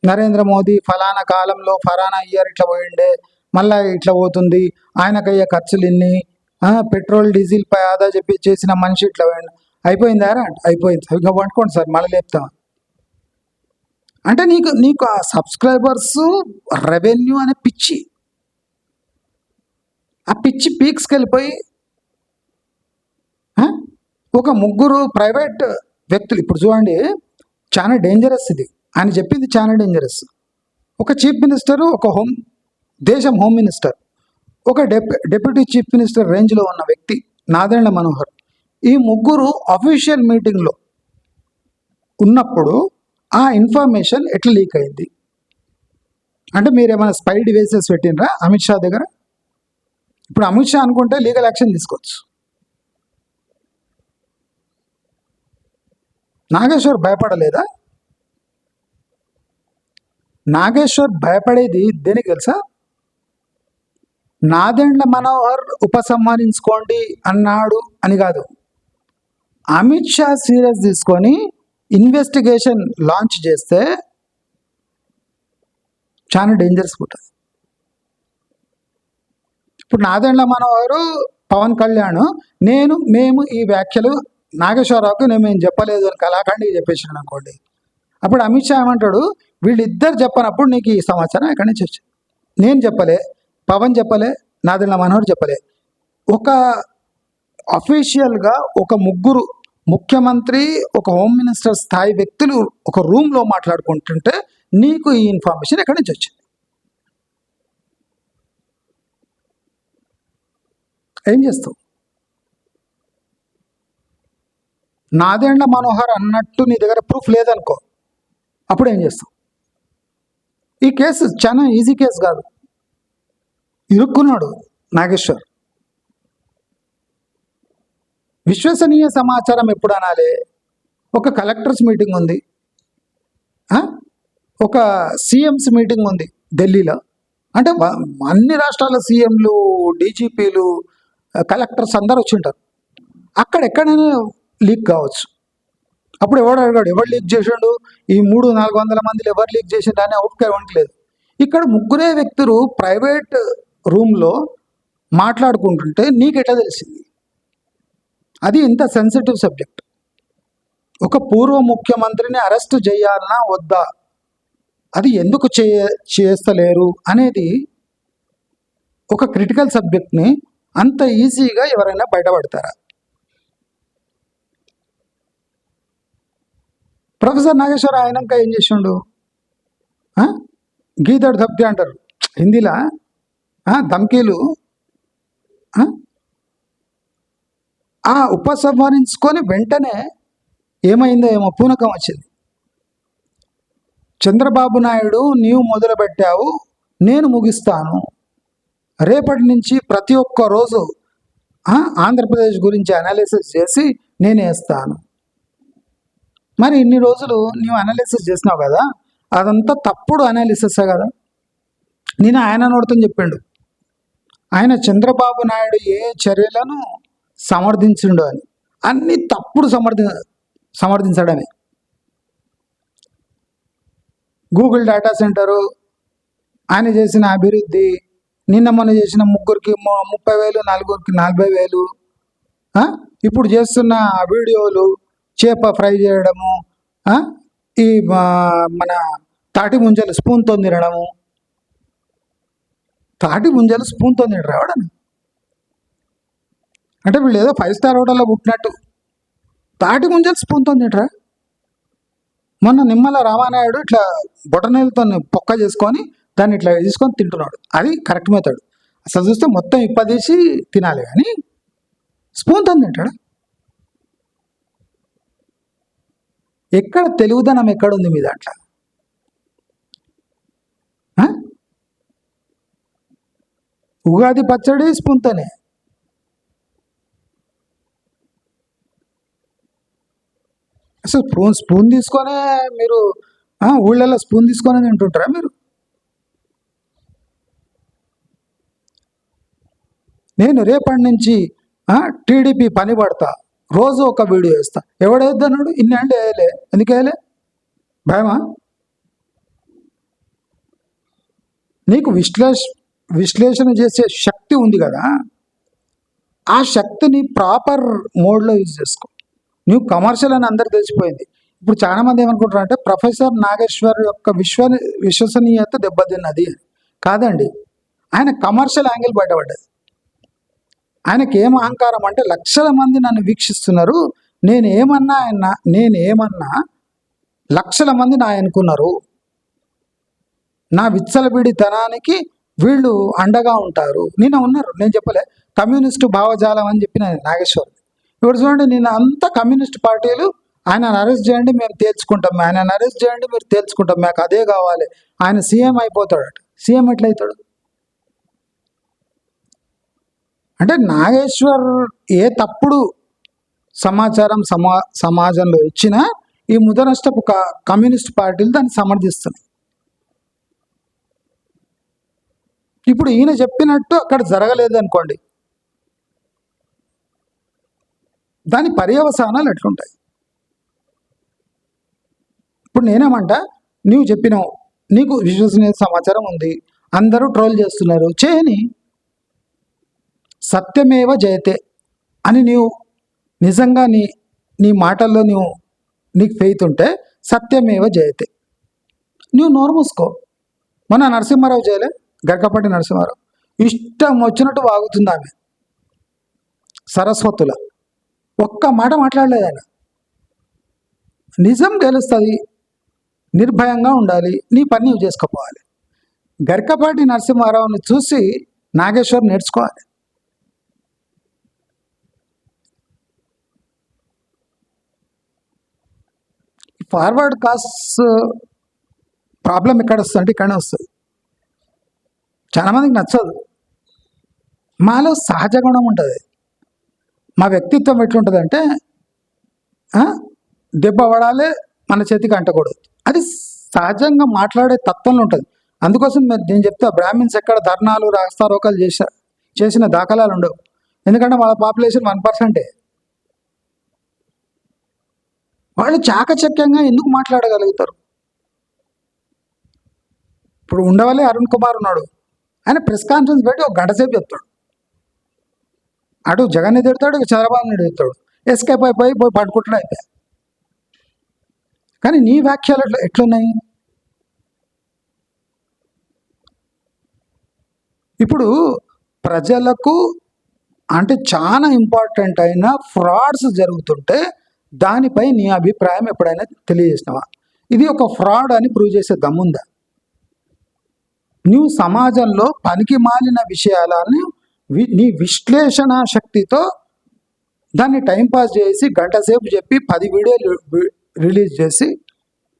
నరేంద్ర మోదీ ఫలానా కాలంలో ఫలానా ఇయర్ ఇట్లా పోయిండే, మళ్ళీ ఇట్లా పోతుంది, ఆయనకయ్యే ఖర్చులు ఇన్ని, పెట్రోల్ డీజిల్ పై ఆదా చెప్పి చేసిన మనిషి ఇట్లా పోయిండు. అయిపోయిందా అంటే అయిపోయింది, ఇంకా వండుకోండి సార్ మళ్ళీ లేపుతాం అంటే, నీకు ఆ సబ్స్క్రైబర్స్ రెవెన్యూ అనే పిచ్చి, ఆ పిచ్చి పీక్స్కి వెళ్ళిపోయి ఒక 3 ప్రైవేట్ వ్యక్తులు, ఇప్పుడు చూడండి చాలా డేంజరస్ ఇది, ఆయన చెప్పింది చాలా డేంజరస్. ఒక చీఫ్ మినిస్టరు, ఒక దేశం హోమ్ మినిస్టర్, ఒక డెప్యూటీ చీఫ్ మినిస్టర్ రేంజ్లో ఉన్న వ్యక్తి నాదెండ్ల మనోహర్, ఈ 3 అఫీషియల్ మీటింగ్లో ఉన్నప్పుడు ఆ ఇన్ఫర్మేషన్ ఎట్లా లీక్ అయింది అంటే, మీరు ఏమైనా స్పై డివైసెస్ పెట్టినరా అమిత్ షా దగ్గర? ఇప్పుడు అమిత్ షా అనుకుంటే లీగల్ యాక్షన్ తీసుకోవచ్చు. నాగేశ్వర్ భయపడలేదా? నాగేశ్వర్ భయపడేది దేనికి తెలుసా? నాదెండ్ల మనోహర్ ఉపసంహరించుకోండి అన్నాడు అని కాదు, అమిత్ షా సీరియస్ తీసుకొని ఇన్వెస్టిగేషన్ లాంచ్ చేస్తే చాలా డేంజరస్ ఉంటుంది. ఇప్పుడు నాదెండ్ల మనోహర్, పవన్ కళ్యాణ్, మేము ఈ వ్యాఖ్యలు నాగేశ్వరరావుకి మేము చెప్పలేదు అని కళాఖండికి చెప్పేసాను అనుకోండి, అప్పుడు అమిత్ షా ఏమంటాడు, వీళ్ళిద్దరు చెప్పనప్పుడు నీకు ఈ సమాచారం ఎక్కడి నుంచి వచ్చింది? నేను చెప్పలే, పవన్ చెప్పలే, నాదెండ్ల మనోహర్ చెప్పలే. ఒక అఫీషియల్గా ఒక 3 ముఖ్యమంత్రి, ఒక హోమ్ మినిస్టర్ స్థాయి వ్యక్తులు ఒక రూమ్లో మాట్లాడుకుంటుంటే నీకు ఈ ఇన్ఫర్మేషన్ ఎక్కడి నుంచి వచ్చింది? ఏం చేస్తావు? నాదెండ్ల మనోహర్ అన్నట్టు నీ దగ్గర ప్రూఫ్ లేదనుకో, అప్పుడు ఏం చేస్తావు? ఈ కేసు చాలా ఈజీ కేసు కాదు, ఇరుక్కున్నాడు నాగేశ్వర్. విశ్వసనీయ సమాచారం ఎప్పుడు అనాలి? ఒక కలెక్టర్స్ మీటింగ్ ఉంది, ఒక సీఎంస్ మీటింగ్ ఉంది ఢిల్లీలో, అంటే అన్ని రాష్ట్రాల సీఎంలు, డీజీపీలు, కలెక్టర్స్ అందరు వచ్చి ఉంటారు. అక్కడ ఎక్కడైనా లీక్ కావచ్చు. అప్పుడు ఎవడు అడిగాడు, ఎవరు లీక్ చేసిండు, ఈ 300-400 మందిలో ఎవరు లీక్ చేసిండు అనే ఓపిక ఉండలేదు. ఇక్కడ 3 వ్యక్తులు ప్రైవేట్ రూమ్లో మాట్లాడుకుంటుంటే నీకెట్లా తెలిసింది? అది ఇంత సెన్సిటివ్ సబ్జెక్ట్. ఒక పూర్వ ముఖ్యమంత్రిని అరెస్ట్ చేయాలన్నా వద్దా, అది ఎందుకు చేస్తలేరు అనేది ఒక క్రిటికల్ సబ్జెక్ట్ని అంత ఈజీగా ఎవరైనా బయటపడతారా? ప్రొఫెసర్ నాగేశ్వర ఆయనంక ఏం చేసిండు? గీతడు ధప్తి అంటారు హిందీలో, ధమ్కీలు. ఆ ఉపసంహరించుకొని వెంటనే ఏమైందో ఏమో పూనకం వచ్చింది. చంద్రబాబు నాయుడు, నీవు మొదలుపెట్టావు, నేను ముగిస్తాను, రేపటి నుంచి ప్రతి ఒక్క రోజు ఆంధ్రప్రదేశ్ గురించి అనాలిసిస్ చేసి నేను వేస్తాను. మరి ఇన్ని రోజులు నీవు అనాలిసిస్ చేసినావు కదా, అదంతా తప్పుడు అనాలిసిసే కదా. నేను ఆయన నోడుతని చెప్పిండు, ఆయన చంద్రబాబు నాయుడు ఏ చర్యలను సమర్థించిండు అని, అన్ని తప్పుడు సమర్థించడమే. గూగుల్ డేటా సెంటరు, ఆయన చేసిన అభివృద్ధి, నిన్న మొన్న చేసిన 3కి 30,000, 4కి 40,000, ఇప్పుడు చేస్తున్న వీడియోలు, చేప ఫ్రై చేయడము, ఈ మన తాటి ముంజలు స్పూన్తో తినడము. తాటి ముంజలు స్పూన్తో తినరు ఎవడని అంటే, వీళ్ళు ఏదో 5 స్టార్ హోటల్లో పుట్టినట్టు తాటి ముంజలు స్పూన్తో తింటరా? మొన్న నిమ్మల రామానాయుడు ఇట్లా బొటనీలతో పొక్క చేసుకొని దాన్ని ఇట్లా తీసుకొని తింటున్నాడు. అది కరెక్ట్ మెథడ్. అసలు చూస్తే మొత్తం ఇప్పదీసి తినాలి, కానీ స్పూన్తో తింటాడు. ఎక్కడ తెలుగుదనం ఎక్కడుంది మీ దాంట్లో? ఉగాది పచ్చడి స్పూన్తోనే. అసలు స్పూన్ తీసుకొనే మీరు ఊళ్ళల్లో స్పూన్ తీసుకొని తింటుంటారా మీరు? నేను రేపటి నుంచి టీడీపీ పని పడతా, రోజు ఒక వీడియో వేస్తా. ఎవడేద్దన్నాడు? ఇన్నేళ్ళు వేయలే, ఎందుకు వేయలే? భయమా? నీకు విశ్లేషణ చేసే శక్తి ఉంది కదా, ఆ శక్తిని ప్రాపర్ మోడ్లో యూజ్ చేసుకో. నువ్వు కమర్షియల్ అని అందరికి తెలిసిపోయింది. ఇప్పుడు చాలామంది ఏమనుకుంటారు అంటే ప్రొఫెసర్ నాగేశ్వర్ యొక్క విశ్వసనీయత దెబ్బతిన్నది. కాదండి, ఆయన కమర్షియల్ యాంగిల్ బయటపడ్డది. ఆయనకి ఏం అహంకారం అంటే లక్షల మంది నన్ను వీక్షిస్తున్నారు, నేనేమన్నా లక్షల మంది నా అనుకున్నారు, నా విచ్చలబిడితనానికి వీళ్ళు అండగా ఉంటారు. ఉన్నారు, నేను చెప్పలే కమ్యూనిస్టు భావజాలం అని చెప్పిన నాగేశ్వర్. ఇప్పుడు చూడండి, నేను అంతా కమ్యూనిస్ట్ పార్టీలు ఆయనను అరెస్ట్ చేయండి మేము తేల్చుకుంటాం, ఆయనను అరెస్ట్ చేయండి మీరు తేల్చుకుంటాం, మాకు అదే కావాలి. ఆయన సీఎం అయిపోతాడట. సీఎం ఎట్లయితాడు? అంటే నాగేశ్వర్ ఏ తప్పుడు సమాచారం సమాజంలో ఇచ్చినా ఈ ముదనష్టపు కమ్యూనిస్ట్ పార్టీలు దాన్ని సమర్థిస్తున్నాయి. ఇప్పుడు ఈయన చెప్పినట్టు అక్కడ జరగలేదు అనుకోండి, దాని పర్యవసానాలు ఎట్లుంటాయి? ఇప్పుడు నేనేమంటా, నీవు చెప్పినావు, నీకు విశ్వసనీయ సమాచారం ఉంది, అందరూ ట్రోల్ చేస్తున్నారు, చేయని. సత్యమేవ జయతే అని నీవు నిజంగా నీ మాటల్లో నీకు ఫెయిత్ ఉంటే సత్యమేవ జయతే, నువ్వు నోరు మూసుకో. మొన్న నరసింహారావు చేయలే, గరికపాటి నరసింహారావు ఇష్టం వచ్చినట్టు వాగుతుంది ఆమె సరస్వతుల. ఒక్క మాట మాట్లాడలేదు ఆయన. నిజం గెలుస్తుంది, నిర్భయంగా ఉండాలి, నీ పని నువ్వు చేసుకోపోవాలి. గరికపాటి నరసింహారావుని చూసి నాగేశ్వర్ నేర్చుకోవాలి. ఫార్వర్డ్ కాస్ట్ ప్రాబ్లం ఎక్కడ వస్తుంది అంటే ఇక్కడనే వస్తుంది. చాలామందికి నచ్చదు. మాలో సహజ గుణం ఉంటుంది. మా వ్యక్తిత్వం ఎట్లుంటుంది అంటే దెబ్బ పడాలి, మన చేతికి అంటకూడదు. అది సహజంగా మాట్లాడే తత్వంలో ఉంటుంది. అందుకోసం నేను చెప్తా, బ్రాహ్మిన్స్ ఎక్కడ ధర్నాలు రాస్తారోకాలు చేసిన దాఖలాలు ఉండవు. ఎందుకంటే వాళ్ళ పాపులేషన్ 1%. వాళ్ళు చాకచక్యంగా ఎందుకు మాట్లాడగలుగుతారు? ఇప్పుడు ఉండవల్లి అరుణ్ కుమార్ ఉన్నాడు, ఆయన ప్రెస్ కాన్ఫరెన్స్ పెట్టి ఒక గంట సేపు చెప్తాడు. అటు జగన్ తిడతాడు, చంద్రబాబుని తిడతాడు, ఎస్కేప్ అయిపోయి పడుకుంటాడు అయిపోయి. కానీ నీ వ్యాఖ్యలు ఎట్లున్నాయి? ఇప్పుడు ప్రజలకు అంటే చాలా ఇంపార్టెంట్ అయిన ఫ్రాడ్స్ జరుగుతుంటే దానిపై నీ అభిప్రాయం ఎప్పుడైనా తెలియజేసినావా? ఇది ఒక ఫ్రాడ్ అని ప్రూవ్ చేసే దమ్ముందా? నువ్వు సమాజంలో పనికి మాలిన విషయాలని నీ విశ్లేషణ శక్తితో దాన్ని టైంపాస్ చేసి గంట సేపు చెప్పి 10 వీడియోలు రిలీజ్ చేసి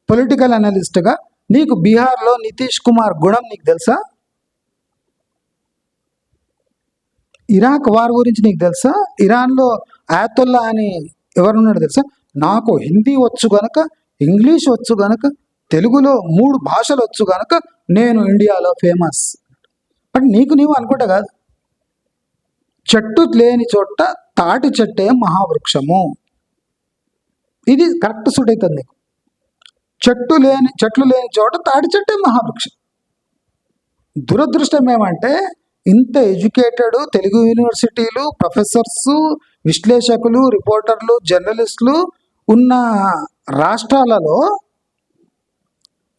పొలిటికల్ అనలిస్ట్గా నీకు బీహార్లో నితీష్ కుమార్ గుణం నీకు తెలుసా? ఇరాక్ వార్ గురించి నీకు తెలుసా? ఇరాన్లో ఆయతుల్లా అని ఎవరున్నాడు తెలుసా? నాకు హిందీ వచ్చు గనక, ఇంగ్లీష్ వచ్చు గనక, తెలుగులో 3 భాషలు వచ్చు గనక నేను ఇండియాలో ఫేమస్. బట్ నీకు నీవు అనుకుంటా కాదు. చెట్టు లేని చోట తాటి చెట్టే మహావృక్షము. ఇది కరెక్ట్ సూట్ అవుతుంది నీకు. చెట్లు లేని చోట తాటి చెట్టే మహావృక్షం. దురదృష్టం ఏమంటే ఇంత ఎడ్యుకేటెడ్ తెలుగు యూనివర్సిటీలు, ప్రొఫెసర్స్, విశ్లేషకులు, రిపోర్టర్లు, జర్నలిస్టులు ఉన్న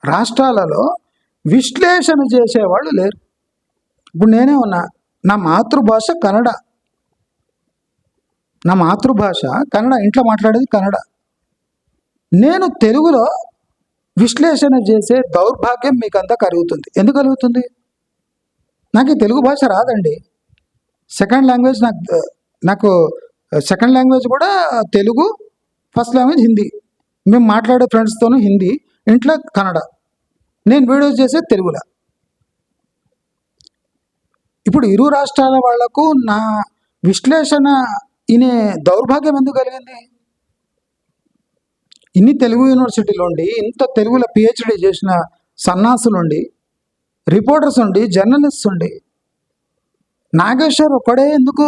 రాష్ట్రాలలో విశ్లేషణ చేసేవాళ్ళు లేరు. ఇప్పుడు నేనే ఉన్నా, నా మాతృభాష కన్నడ, ఇంట్లో మాట్లాడేది కన్నడ. నేను తెలుగులో విశ్లేషణ చేసే దౌర్భాగ్యం మీకు అంతా కలుగుతుంది. ఎందుకు కలుగుతుంది? నాకు ఈ తెలుగు భాష రాదండి. సెకండ్ లాంగ్వేజ్ నాకు సెకండ్ లాంగ్వేజ్ కూడా తెలుగు, ఫస్ట్ లాంగ్వేజ్ హిందీ. మేము మాట్లాడే ఫ్రెండ్స్తోనూ హిందీ, ఇంట్లో కన్నడ. నేను వీడియోస్ చేసేది తెలుగులో. ఇప్పుడు ఇరు రాష్ట్రాల వాళ్లకు నా విశ్లేషణ ఇనే దౌర్భాగ్యం ఎందుకు కలిగింది? ఇన్ని తెలుగు యూనివర్సిటీలు ఉండి, ఇంత తెలుగులో పిహెచ్డి చేసిన సన్నాసులు ఉండి, రిపోర్టర్స్ ఉండి, జర్నలిస్ట్ ఉండి, నాగేశ్వర్ ఒక్కడే ఎందుకు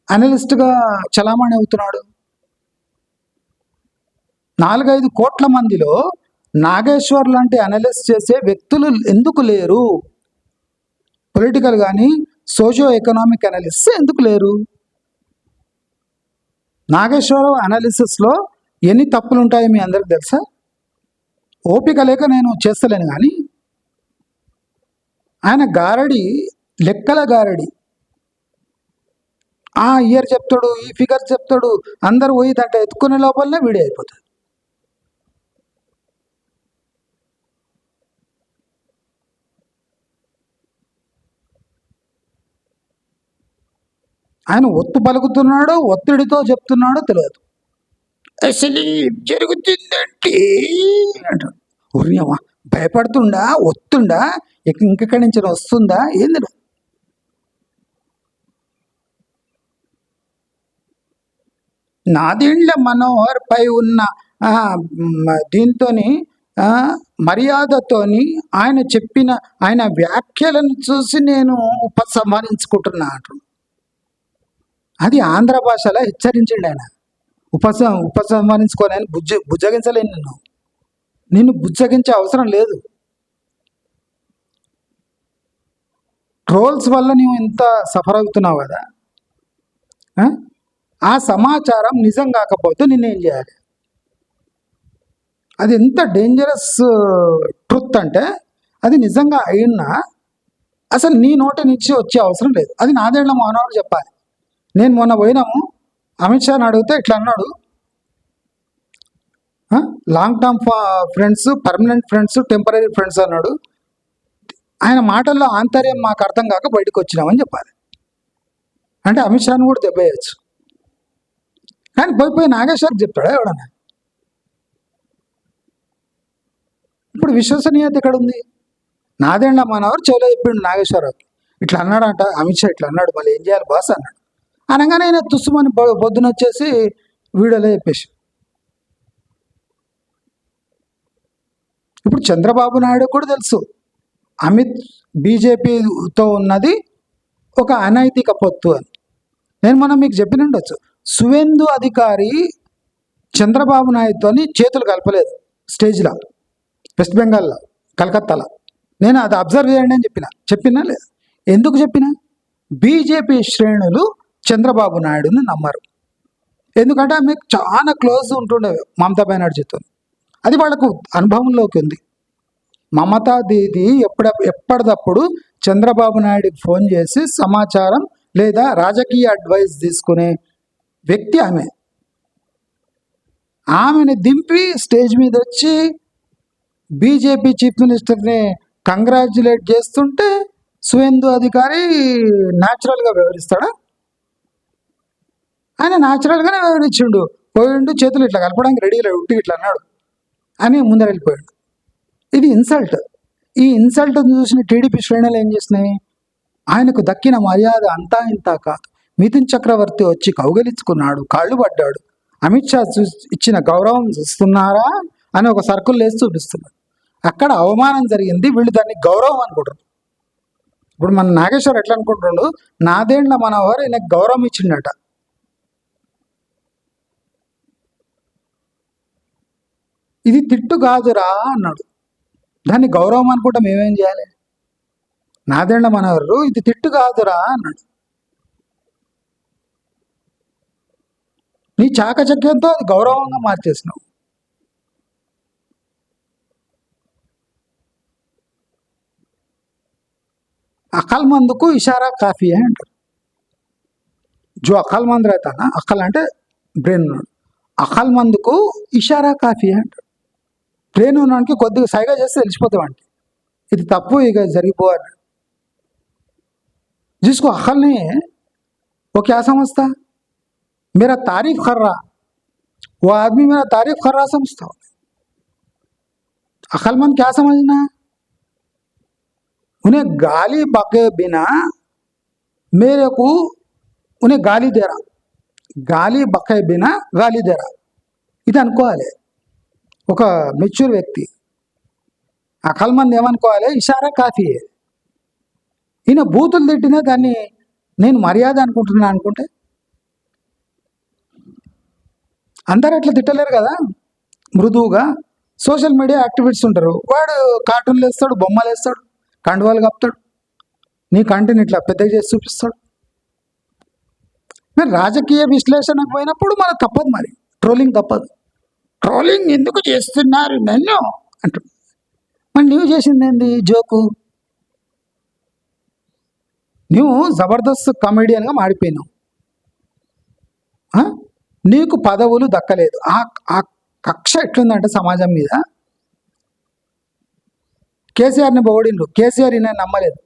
అనలిస్ట్గా చలామణి అవుతున్నాడు? 4-5 కోట్ల మందిలో నాగేశ్వర్ లాంటి అనలిస్ట్ చేసే వ్యక్తులు ఎందుకు లేరు? పొలిటికల్ కానీ సోషియో ఎకనామిక్ అనలిస్ట్ ఎందుకు లేరు? నాగేశ్వరరావు అనాలిసిస్లో ఎన్ని తప్పులు ఉంటాయో మీ అందరికి తెలుసా? ఓపిక లేక నేను చేస్తలేను, కానీ ఆయన గారడి, లెక్కల గారడి. ఆ ఇయర్ చెప్తాడు, ఈ ఫిగర్ చెప్తాడు, అందరు పోయి దాంట్లో ఎత్తుకునే లోపలనే వీడియో అయిపోతుంది. ఆయన ఒత్తు పలుకుతున్నాడో ఒత్తిడితో చెప్తున్నాడో తెలియదు. అసలు జరుగుతుందంటే అంటాడు. ఉర్యమా భయపడుతుండా, ఒత్తుండా, ఇంకెక్కడి నుంచి వస్తుందా ఏంది? నాదెండ్ల మనోహర్ పై ఉన్న దీంతో మర్యాదతోని ఆయన చెప్పిన ఆయన వ్యాఖ్యలను చూసి నేను ఉపసంహరించుకుంటున్నాను. అది ఆంధ్ర భాషలో హెచ్చరించండి ఆయన. ఉపసంహరించుకోలేని బుజ్జగించలేను. నిన్ను బుజ్జగించే అవసరం లేదు. ట్రోల్స్ వల్ల నువ్వు ఇంత సఫర్ అవుతున్నావు కదా. ఆ సమాచారం నిజం కాకపోతే నిన్నేం చేయాలి? అది ఎంత డేంజరస్ ట్రుత్ అంటే, అది నిజంగా అయినా అసలు నీ నోటి నుంచి వచ్చే అవసరం లేదు. అది నాదేళ్ల మానవుడు చెప్పాలి. నేను మొన్న పోయినాము, అమిత్ షాని అడిగితే ఇట్లా అన్నాడు, long term friends, permanent friends, temporary friends అన్నాడు. ఆయన మాటల్లో ఆంతర్యం మాకు అర్థం కాక బయటకు వచ్చినామని చెప్పాలి. అంటే అమిత్ షాని కూడా దెబ్బేయచ్చు. కానీ పోయి నాగేశ్వర్ చెప్తాడా ఎవడన్నా? ఇప్పుడు విశ్వసనీయత ఎక్కడ ఉంది? నాదేండ్ల మనవరు చెవులో చెప్పిండు నాగేశ్వరరావుకి, ఇట్లా అన్నాడంట అమిత్ షా, ఇట్లా అన్నాడు, మళ్ళీ ఏం చేయాలి బాస్ అన్నాడు. అనగానే ఆయన తుస్సుమని పొద్దున వచ్చేసి వీడియోలో చెప్పేసి. ఇప్పుడు చంద్రబాబు నాయుడు కూడా తెలుసు అమిత్ బీజేపీతో ఉన్నది ఒక అనైతిక పొత్తు అని. నేను మనం మీకు చెప్పిన ఉండొచ్చు, సువేందు అధికారి చంద్రబాబు నాయుడుతో చేతులు కలపలేదు స్టేజ్లో, వెస్ట్ బెంగాల్లో, కలకత్తాలో. నేను అది అబ్జర్వ్ చేయండి అని చెప్పినా లేదు. ఎందుకు చెప్పినా? బీజేపీ శ్రేణులు చంద్రబాబు నాయుడుని నమ్మరు. ఎందుకంటే ఆమెకు చాలా క్లోజ్ ఉంటుండే మమతా బెనర్జీతో. అది వాళ్ళకు అనుభవంలోకి ఉంది. మమతా దీది ఎప్పటికప్పుడు చంద్రబాబు నాయుడికి ఫోన్ చేసి సమాచారం లేదా రాజకీయ అడ్వైస్ తీసుకునే వ్యక్తి ఆమె. ఆమెను దింపి స్టేజ్ మీద వచ్చి బీజేపీ చీఫ్ మినిస్టర్ని కంగ్రాచ్యులేట్ చేస్తుంటే సువేందు అధికారి న్యాచురల్గా వ్యవహరిస్తాడా? ఆయన న్యాచురల్గానే వ్యవహరించిండు. పోయిండు, చేతులు ఇట్లా కలపడానికి రెడీ ఉట్టి ఇట్లా అన్నాడు అని ముందర వెళ్ళిపోయాడు. ఇది ఇన్సల్ట్. ఈ ఇన్సల్ట్ చూసిన టీడీపీ శ్రేణులు ఏం చేసినాయి? ఆయనకు దక్కిన మర్యాద అంతా ఇంత కాదు. మిథున్ చక్రవర్తి వచ్చి కౌగలించుకున్నాడు, కాళ్ళు పడ్డాడు, అమిత్ షా ఇచ్చిన గౌరవం ఇస్తున్నారా అని ఒక సర్కుల్ వేసి చూపిస్తున్నారు. అక్కడ అవమానం జరిగింది, వీళ్ళు దాన్ని గౌరవం అనుకుంటారు. ఇప్పుడు మన నాగేశ్వర్ ఎట్లా అనుకుంటుండు, నాదేండ్ల మనోహర్ ఈయనకు గౌరవం ఇచ్చిండట. ఇది తిట్టు కాదురా అన్నాడు. దాన్ని గౌరవం అనుకుంటా మేమేం చేయాలి? నాదేండ్ల మనోహర్ ఇది తిట్టు కాదురా అన్నాడు. నీ చాకచక్యంతో అది గౌరవంగా మార్చేసినావు. अक्लमंद को इशारा काफ़ी है अंటారు. जो अक्लमंद रहता ना, अक्ल అంటే బ్రెయిన్, अक्लमंद को इशारा काफ़ी है అంటారు. ట్రైన్ ఉన్నానికి కొద్దిగా సైగా చేస్తే తెలిసిపోతామండి ఇది తప్పు ఇక జరిగిపోవాలి. जिसको अकल नहीं है वो क्या समझता, मेरा तारीफ कर रहा, वो आदमी मेरा तारीफ कर रहा समझता हो। अक्लमंद क्या समझना, उन्हें गाली बके बिना मेरे को उन्हें गाली दे रहा, गाली बके बिना गाली दे रहा, ఇది అనుకోవాలి ఒక మెచ్యూర్ వ్యక్తి. అకల్మంది ఏమనుకోవాలి, ఇషారా కాఫీ. ఈయన బూతులు తిట్టినా దాన్ని నేను మర్యాద అనుకుంటున్నా అనుకుంటే అందరు అట్లా తిట్టలేరు కదా. మృదువుగా సోషల్ మీడియా యాక్టివిటీస్ ఉంటారు, వాడు కార్టూన్లు వేస్తాడు, బొమ్మలు వేస్తాడు, కండువాలు కప్తాడు, నీ కంటిని ఇట్లా పెద్దగా చేసి చూపిస్తాడు. మరి రాజకీయ విశ్లేషణకు పోయినప్పుడు మనకు తప్పదు, మరి ట్రోలింగ్ తప్పదు. ట్రోలింగ్ ఎందుకు చేస్తున్నారు నన్ను అంటు, మరి నువ్వు చేసింది ఏంది జోకు, నువ్వు జబర్దస్త్ కమెడియన్గా మాడిపోయినావు, నీకు పదవులు దక్కలేదు. ఆ కక్ష ఎట్లుందంటే సమాజం మీద. కేసీఆర్ని పొగిడిండ్రు, కేసీఆర్ ఈయన నమ్మలేదు.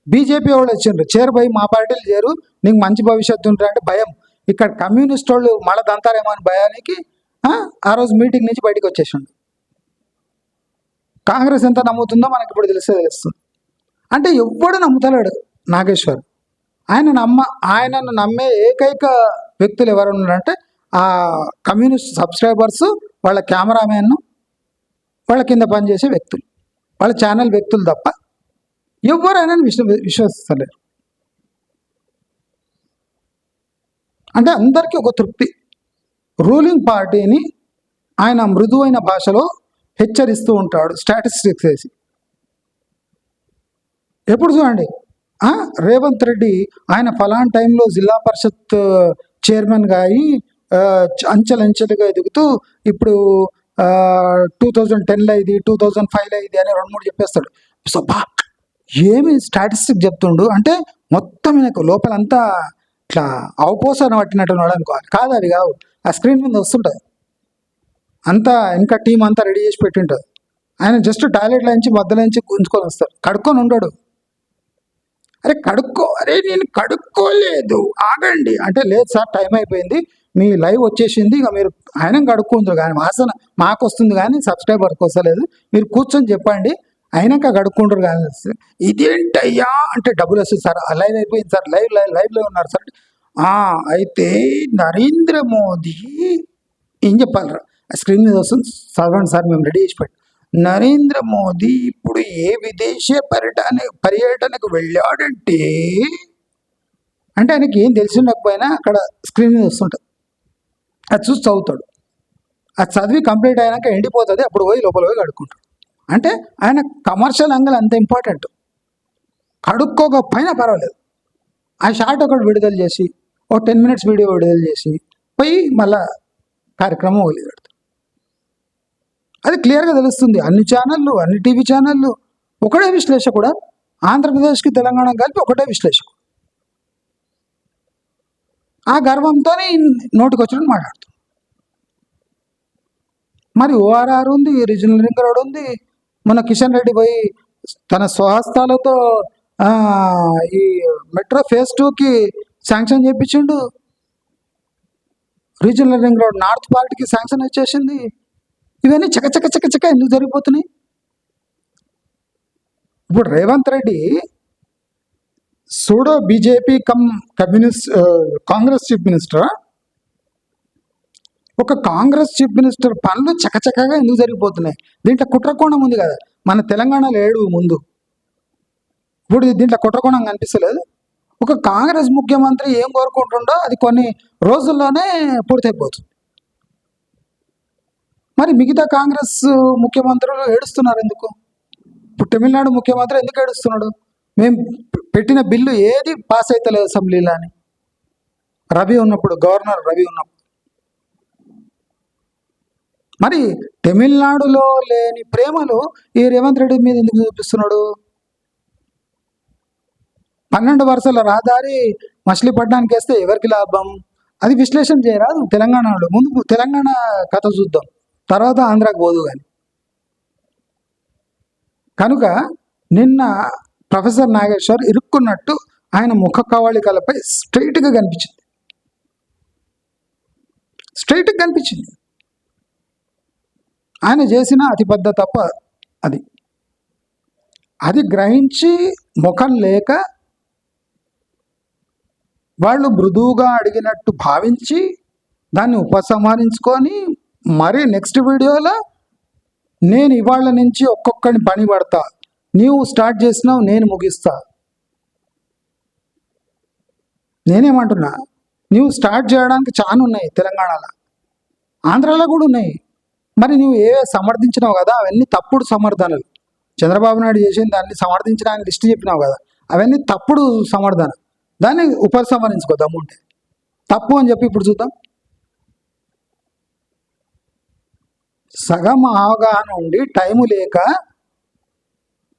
బీజేపీ వాళ్ళు వచ్చిండ్రు, చేరుపోయి మా పార్టీలు చేరు, నీకు మంచి భవిష్యత్తు ఉంటారంటే భయం. ఇక్కడ కమ్యూనిస్ట్ వాళ్ళు మళ్ళీ దంతారేమో అని భయానికి ఆ రోజు మీటింగ్ నుంచి బయటకు వచ్చేసిండు. కాంగ్రెస్ ఎంత నమ్ముతుందో మనకి ఇప్పుడు తెలుస్తుంది. అంటే ఎవ్వడు నమ్ముతలేడు నాగేశ్వర్. ఆయనను నమ్మే ఏకైక వ్యక్తులు ఎవరు ఉన్నారంటే ఆ కమ్యూనిస్ట్ సబ్స్క్రైబర్స్, వాళ్ళ కెమెరామెన్, వాళ్ళ కింద పనిచేసే వ్యక్తులు, వాళ్ళ ఛానల్ వ్యక్తులు తప్ప ఎవరైనా విశ్వసిస్తలేరు. అంటే అందరికీ ఒక తృప్తి. రూలింగ్ పార్టీని ఆయన మృదువైన భాషలో హెచ్చరిస్తూ ఉంటాడు స్టాటిస్టిక్స్ వేసి. ఎప్పుడు చూడండి రేవంత్ రెడ్డి ఆయన ఫలాన్ టైంలో జిల్లా పరిషత్ చైర్మన్గా అయి అంచెలంచెలుగా ఎదుగుతూ ఇప్పుడు 2010లో ఇది 2005లో ఇది అని 2-3 చెప్పేస్తాడు. సో ఏమి స్టాటిస్టిక్ చెప్తుండు అంటే మొత్తం నాకు లోపలంతా ఇట్లా అవపోసన పట్టినట్టు ఉన్నాడు అనుకోవాలి. కాదు, అది కావు, ఆ స్క్రీన్ మీద వస్తుంటుంది అంతా, ఇంకా టీం అంతా రెడీ చేసి పెట్టింటుంది. ఆయన జస్ట్ టాయిలెట్లో నుంచి మధ్యలో నుంచి గుంజుకొని వస్తాడు, కడుక్కొని ఉండడు. అరే నేను కడుక్కోలేదు ఆగండి అంటే, లేదు సార్ టైం అయిపోయింది, మీ లైవ్ వచ్చేసింది, ఇక మీరు ఆయన కడుక్కుంటారు కానీ వాసన మాకు వస్తుంది కానీ సబ్స్క్రైబర్కి వస్తలేదు, మీరు కూర్చొని చెప్పండి అయినాక కడుక్కుంటారు కానీ. ఇదేంటయ్యా అంటే డబ్బులు వస్తుంది సార్, లైవ్ అయిపోయింది సార్, లైవ్లో ఉన్నారు సార్. అయితే నరేంద్ర మోదీ ఏం చెప్పాలరా, స్క్రీన్ మీద వస్తుంది చదవండి సార్, మేము రెడీ చేసి పెట్టి. నరేంద్ర మోదీ ఇప్పుడు ఏ విదేశీ పర్యటనకు వెళ్ళాడంటే అంటే ఆయనకి ఏం తెలిసి ఉండకపోయినా అక్కడ స్క్రీన్ మీద వస్తుంటుంది, అది చూసి చదువుతాడు. అది చదివి కంప్లీట్ అయినాక ఎండిపోతుంది, అప్పుడు పోయి లోపల పోయి కడుక్కుంటాడు. అంటే ఆయన కమర్షియల్ యాంగిల్ అంత ఇంపార్టెంట్. కడుక్కోకపోయినా పర్వాలేదు, ఆ షార్ట్ ఒకటి విడుదల చేసి 10 minutes వీడియో విడుదల చేసి పోయి మళ్ళా కార్యక్రమం వదిలిపెడతాడు. అది క్లియర్గా తెలుస్తుంది. అన్ని ఛానళ్ళు, అన్ని టీవీ ఛానళ్ళు ఒకటే విశ్లేషకుడు, ఆంధ్రప్రదేశ్కి తెలంగాణ కలిపి ఒకటే విశ్లేషకుడు. ఆ గర్వంతో నోటికి వచ్చినట్టు మాట్లాడుతాడు. మరి ORR ఉంది, రీజనల్ రింగ్ రోడ్ ఉంది. మొన్న కిషన్ రెడ్డి పోయి తన స్వహస్తాలతో ఈ మెట్రో phase 2కి శాంక్షన్ చేయించిండు. రీజనల్ రింగ్ రోడ్ నార్త్ పార్ట్కి శాంక్షన్ వచ్చేసింది. ఇవన్నీ చక ఎందుకు జరిగిపోతున్నాయి? ఇప్పుడు Revanth Reddy pseudo BJP Congress chief minister, ఒక కాంగ్రెస్ చీఫ్ మినిస్టర్ పనులు చకచకగా ఎందుకు జరిగిపోతున్నాయి? దీంట్లో కుట్రకోణం ఉంది కదా, మన తెలంగాణలో ఏడు ముందు. ఇప్పుడు దీంట్లో కుట్రకోణం కనిపిస్తలేదు. ఒక కాంగ్రెస్ ముఖ్యమంత్రి ఏం కోరుకుంటుండో అది కొన్ని రోజుల్లోనే పూర్తయిపోతుంది. మరి మిగతా కాంగ్రెస్ ముఖ్యమంత్రులు ఏడుస్తున్నారు ఎందుకు? ఇప్పుడు తమిళనాడు ముఖ్యమంత్రి ఎందుకు ఏడుస్తున్నాడు? మేము పెట్టిన బిల్లు ఏది పాస్ అవుతలేదు అసెంబ్లీలో అని. గవర్నర్ రవి ఉన్నప్పుడు. మరి తమిళనాడులో లేని ప్రేమలు ఈ రేవంత్ రెడ్డి మీద ఎందుకు చూపిస్తున్నాడు? 12 వరుసల రహదారి మచిలీపట్నానికి వేస్తే ఎవరికి లాభం? అది విశ్లేషణ చేయరాదు తెలంగాణలో. ముందు తెలంగాణ కథ చూద్దాం, తర్వాత ఆంధ్రాకి పోదు. కానీ కనుక నిన్న ప్రొఫెసర్ నాగేశ్వర్ ఇరుక్కున్నట్టు ఆయన ముఖ కవళికలపై స్ట్రైట్గా కనిపించింది, స్ట్రైట్గా కనిపించింది. ఆయన చేసిన అతిపెద్ద తప్ప అది. అది గ్రహించి ముఖం లేక వాళ్ళు మృదువుగా అడిగినట్టు భావించి దాన్ని ఉపసంహరించుకొని మరి నెక్స్ట్ వీడియోలో నేను ఇవాళ నుంచి ఒక్కొక్కడిని పని పడతా, నీవు స్టార్ట్ చేసినావు నేను ముగిస్తా. నేనేమంటున్నా, నీవు స్టార్ట్ చేయడానికి చాలా ఉన్నాయి తెలంగాణలో, ఆంధ్రాలో కూడా ఉన్నాయి. మరి నువ్వు సమర్థించినావు కదా, అవన్నీ తప్పుడు సమర్థనలు. చంద్రబాబు నాయుడు చేసింది దాన్ని సమర్థించడానికి లిస్ట్ చెప్పినావు కదా, అవన్నీ తప్పుడు సమర్థన. దాన్ని ఉపసంహరించుకో దమ్ముంటే. తప్పు అని చెప్పి ఇప్పుడు చూద్దాం. సగం అవగాహన ఉండి టైము లేక,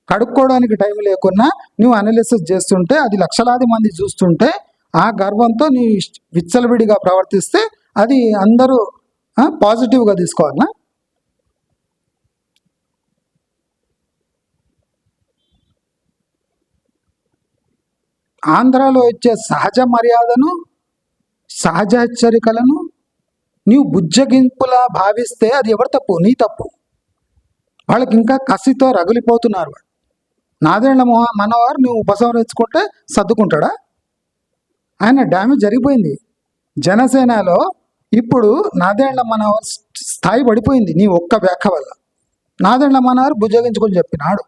కడుక్కోవడానికి టైం లేకున్నా నువ్వు అనాలిసిస్ చేస్తుంటే, అది లక్షలాది మంది చూస్తుంటే ఆ గర్వంతో నీ విచ్చలవిడిగా ప్రవర్తిస్తే అది అందరూ పాజిటివ్గా తీసుకోవాలన్నా? ఆంధ్రాలో వచ్చే సహజ మర్యాదను, సహజ హెచ్చరికలను నీవు బుజ్జగింపులా భావిస్తే అది ఎవరి తప్పు? నీ తప్పు. వాళ్ళకి ఇంకా కసితో రగిలిపోతున్నారు. నాదేళ్ల మనవారు నువ్వు ఉపసంహరించుకుంటే సర్దుకుంటాడా? ఆయన డ్యామేజ్ జరిగిపోయింది. జనసేనలో ఇప్పుడు నాదేళ్ల మనవారు స్థాయి పడిపోయింది నీ ఒక్క వ్యాఖ్య వల్ల. నాదేళ్ల మనవారు బుజ్జగించుకొని చెప్పినాడు.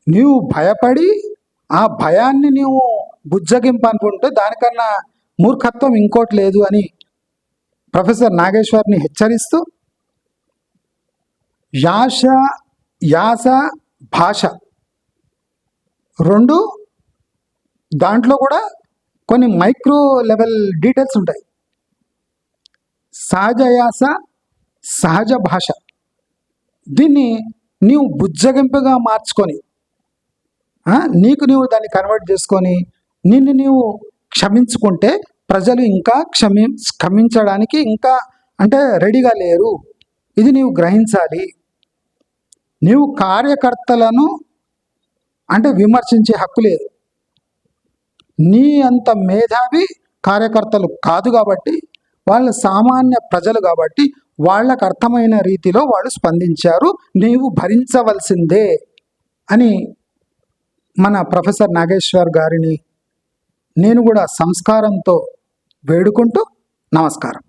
నీవు భయపడి ఆ భయాన్ని నీవు బుజ్జగింపు అనుకుంటే దానికన్నా మూర్ఖత్వం ఇంకోటి లేదు అని ప్రొఫెసర్ నాగేశ్వర్ని హెచ్చరిస్తూ, యాస భాష రెండు, దాంట్లో కూడా కొన్ని మైక్రో లెవెల్ డీటెయిల్స్ ఉంటాయి. సహజ యాస, సహజ భాష, దీన్ని నీవు బుజ్జగింపుగా మార్చుకొని నీకు నీవు దాన్ని కన్వర్ట్ చేసుకొని నిన్ను నీవు క్షమించుకుంటే ప్రజలు ఇంకా క్షమించడానికి ఇంకా రెడీగా లేరు. ఇది నీవు గ్రహించాలి. నీవు కార్యకర్తలను విమర్శించే హక్కు లేదు. నీ అంత మేధావి కార్యకర్తలు కాదు కాబట్టి, వాళ్ళ సామాన్య ప్రజలు కాబట్టి వాళ్ళకు అర్థమైన రీతిలో వాళ్ళు స్పందించారు. నీవు భరించవలసిందే అని మన ప్రొఫెసర్ నాగేశ్వర్ గారిని నేను కూడా సంస్కారంతో వేడుకుంటూ నమస్కారం.